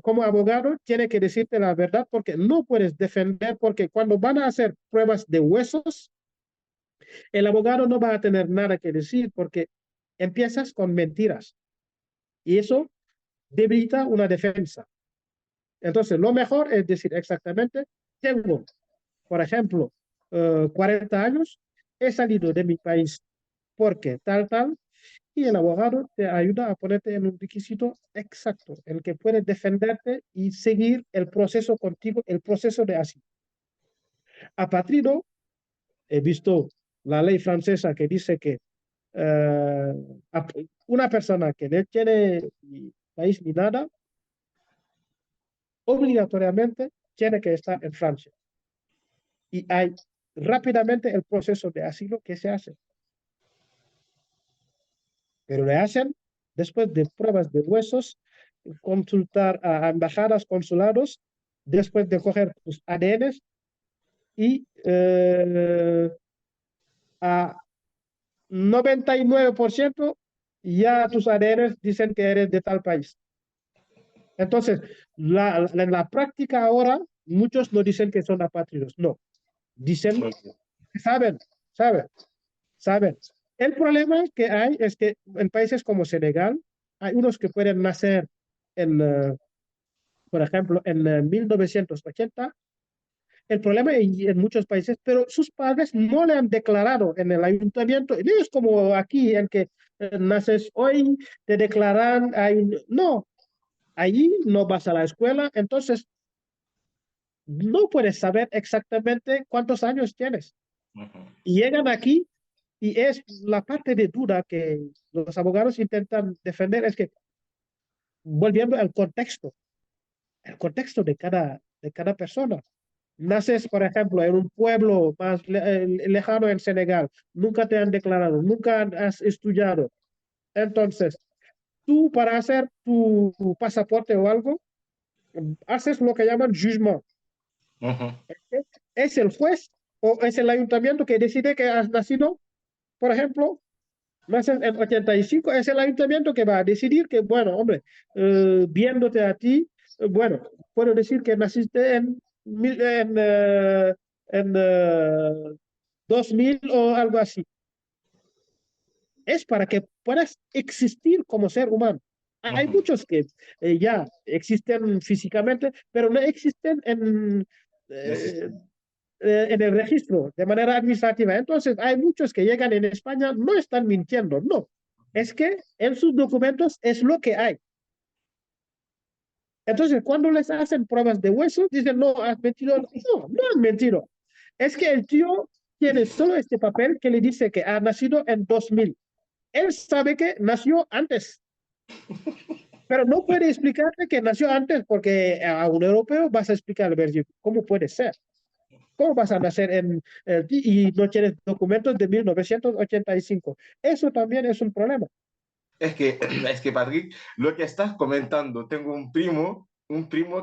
como abogado tiene que decirte la verdad porque no puedes defender, porque cuando van a hacer pruebas de huesos, el abogado no va a tener nada que decir porque empiezas con mentiras. Y eso debilita una defensa. Entonces, lo mejor es decir exactamente, tengo, por ejemplo, 40 años, he salido de mi país porque tal, y el abogado te ayuda a ponerte en un requisito exacto, el que puede defenderte y seguir el proceso contigo, el proceso de asilo. Apátrido, he visto la ley francesa que dice que uh, una persona que no tiene país ni nada, obligatoriamente tiene que estar en Francia. Y hay rápidamente el proceso de asilo que se hace. Pero le hacen después de pruebas de huesos, consultar a embajadas, consulados, después de coger tus ADNs y a 99% ya tus ADNs dicen que eres de tal país. Entonces, en la práctica ahora, muchos no dicen que son apátridos, no. Dicen que saben. El problema que hay es que en países como Senegal, hay unos que pueden nacer por ejemplo, en 1980. El problema en muchos países, pero sus padres no le han declarado en el ayuntamiento. No es como aquí, en que naces hoy, te declaran, no, allí no vas a la escuela, entonces no puedes saber exactamente cuántos años tienes. Y llegan aquí y es la parte de duda que los abogados intentan defender, es que volviendo al contexto, el contexto de cada persona. Naces, por ejemplo, en un pueblo más lejano en Senegal, nunca te han declarado, nunca has estudiado. Entonces, tú para hacer tu pasaporte o algo, haces lo que llaman jugement. Es el juez o es el ayuntamiento que decide que has nacido, por ejemplo, naces en 85, es el ayuntamiento que va a decidir que, bueno, hombre, viéndote a ti, bueno, puedo decir que naciste en 2000 o algo así. Es para que puedas existir como ser humano. Hay muchos que ya existen físicamente, pero no existen en el registro de manera administrativa. Entonces, hay muchos que llegan en España, no están mintiendo, no. Es que en sus documentos es lo que hay. Entonces, cuando les hacen pruebas de hueso, dicen, no, has mentido. No, no han mentido. Es que el tío tiene solo este papel que le dice que ha nacido en 2000. Él sabe que nació antes, pero no puede explicarte que nació antes porque a un europeo vas a explicarle, ¿cómo puede ser? ¿Cómo vas a nacer y no tienes documentos de 1985? Eso también es un problema. Es que Patrick, lo que estás comentando, tengo un primo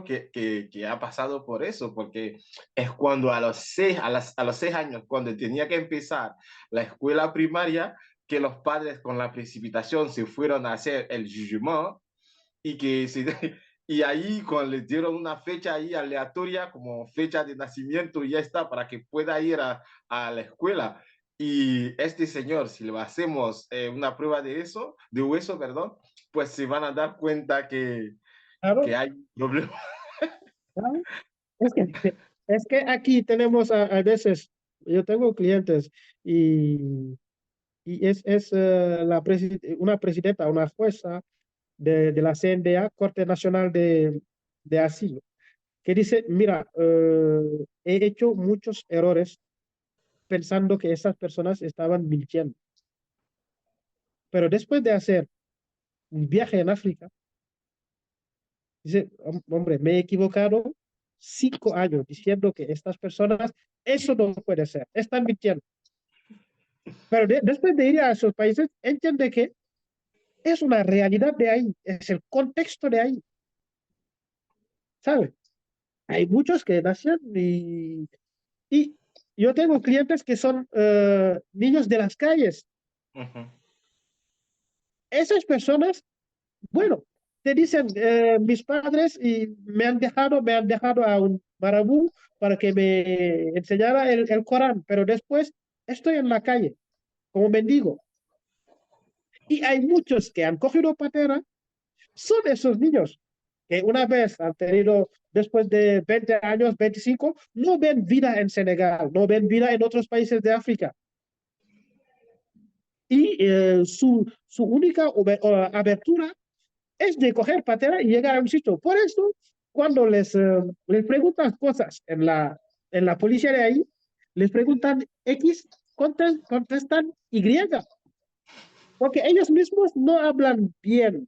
que ha pasado por eso, porque es cuando a los 6 años, cuando tenía que empezar la escuela primaria, que los padres con la precipitación se fueron a hacer el jugement y y ahí cuando les dieron una fecha ahí aleatoria como fecha de nacimiento y ya está para que pueda ir a la escuela. Y este señor, si le hacemos una prueba de hueso, perdón, pues se van a dar cuenta Claro, que hay problemas. claro. Es que aquí tenemos a veces, yo tengo clientes y es una presidenta, una jueza de la CNDA, Corte Nacional de Asilo, que dice, mira, he hecho muchos errores pensando que esas personas estaban mintiendo. Pero después de hacer un viaje en África, dice, hombre, me he equivocado 5 años diciendo que estas personas, eso no puede ser, están mintiendo. Pero después de ir a esos países, entiende que es una realidad de ahí, es el contexto de ahí, ¿sabes? Hay muchos que nacen y yo tengo clientes que son niños de las calles. Esas personas, bueno, te dicen, mis padres y me han dejado a un marabú para que me enseñara el Corán, pero después estoy en la calle como mendigo. Y hay muchos que han cogido patera, son esos niños que una vez han tenido, después de 20 años, 25, no ven vida en Senegal, no ven vida en otros países de África. Y su única abertura es de coger patera y llegar a un sitio. Por eso, cuando les preguntan cosas en la policía de ahí, les preguntan X, contestan Y, porque ellos mismos no hablan bien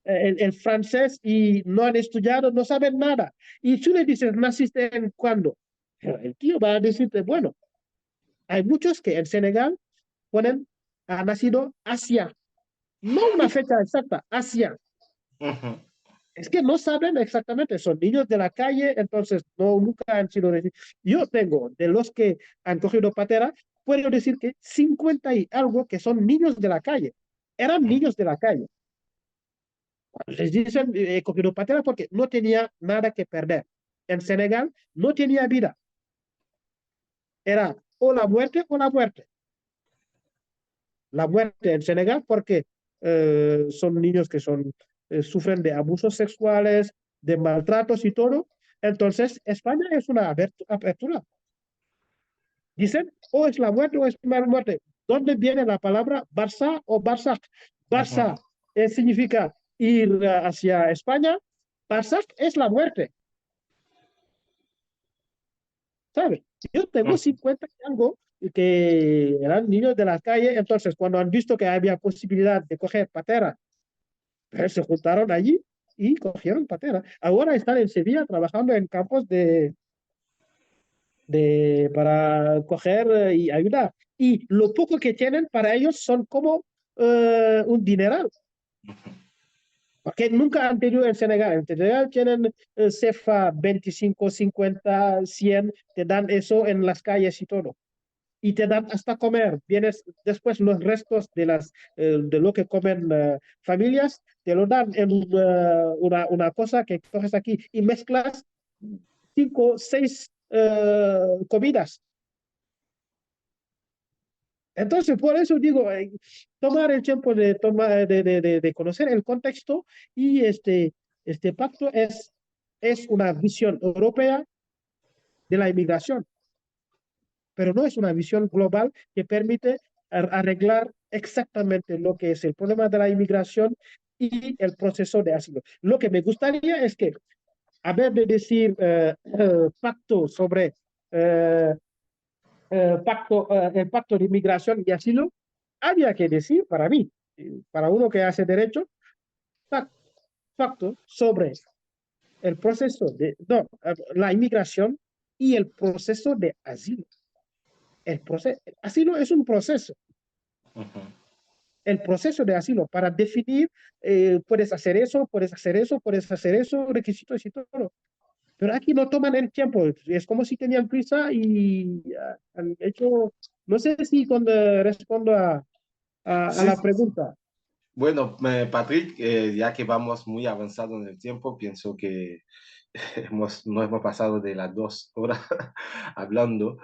el francés y no han estudiado, no saben nada. Y tú le dices, ¿naciste en cuándo? Pero el tío va a decirte, bueno, hay muchos que en Senegal ponen, ha nacido Asia, no una fecha exacta, Asia. Ujú. Es que no saben exactamente, son niños de la calle, entonces no, nunca han sido recibidos. Yo tengo, de los que han cogido patera, puedo decir que 50 y algo que son niños de la calle. Eran niños de la calle. Les dicen, he cogido patera porque no tenía nada que perder. En Senegal no tenía vida. Era o la muerte o la muerte. La muerte en Senegal porque son niños que sufren de abusos sexuales, de maltratos y todo. Entonces, España es una apertura. Dicen, o es la muerte o es la muerte. ¿Dónde viene la palabra Barça o Barça? Barça Ujú. significa ir hacia España. Barça es la muerte, ¿sabes? Yo tengo Ujú. 50 y algo que eran niños de la calle, entonces cuando han visto que había posibilidad de coger patera, se juntaron allí y cogieron patera. Ahora están en Sevilla trabajando en campos para coger y ayudar. Y lo poco que tienen para ellos son como un dineral, porque nunca han tenido en Senegal. En Senegal tienen CEFA 25, 50, 100, te dan eso en las calles y todo. Y te dan hasta comer. Vienes después los restos de lo que comen familias, te lo dan en una cosa que coges aquí y mezclas 5, 6 comidas. Entonces, por eso digo, tomar el tiempo de conocer el contexto y este pacto es una visión europea de la inmigración, pero no es una visión global que permite arreglar exactamente lo que es el problema de la inmigración y el proceso de asilo. Lo que me gustaría es que, a vez de decir pacto sobre eh, el pacto de inmigración y asilo, había que decir para mí, para uno que hace derecho, pacto sobre el proceso no, la inmigración y el proceso de asilo. Asilo es un proceso. Ujú. El proceso de asilo para definir, puedes hacer eso, puedes hacer eso, puedes hacer eso, requisitos y todo. Pero aquí no toman el tiempo, es como si tenían prisa y han hecho, no sé si cuando respondo a Sí, la sí, sí. pregunta. Bueno, Patrick, ya que vamos muy avanzado en el tiempo, pienso que no hemos pasado de las 2 horas hablando.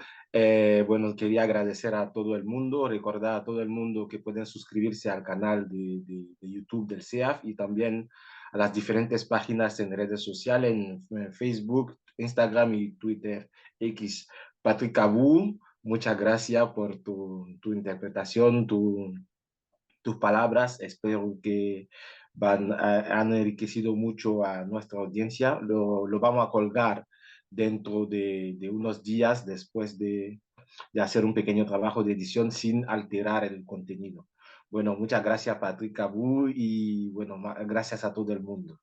Bueno, quería agradecer a todo el mundo, recordar a todo el mundo que pueden suscribirse al canal de YouTube del CEAF y también a las diferentes páginas en redes sociales, en Facebook, Instagram y Twitter X. Patrick Abou, muchas gracias por tu interpretación, tus palabras. Espero que han enriquecido mucho a nuestra audiencia. Lo vamos a colgar dentro de unos días después de hacer un pequeño trabajo de edición sin alterar el contenido. Bueno, muchas gracias, Patrick Abou, y bueno, gracias a todo el mundo.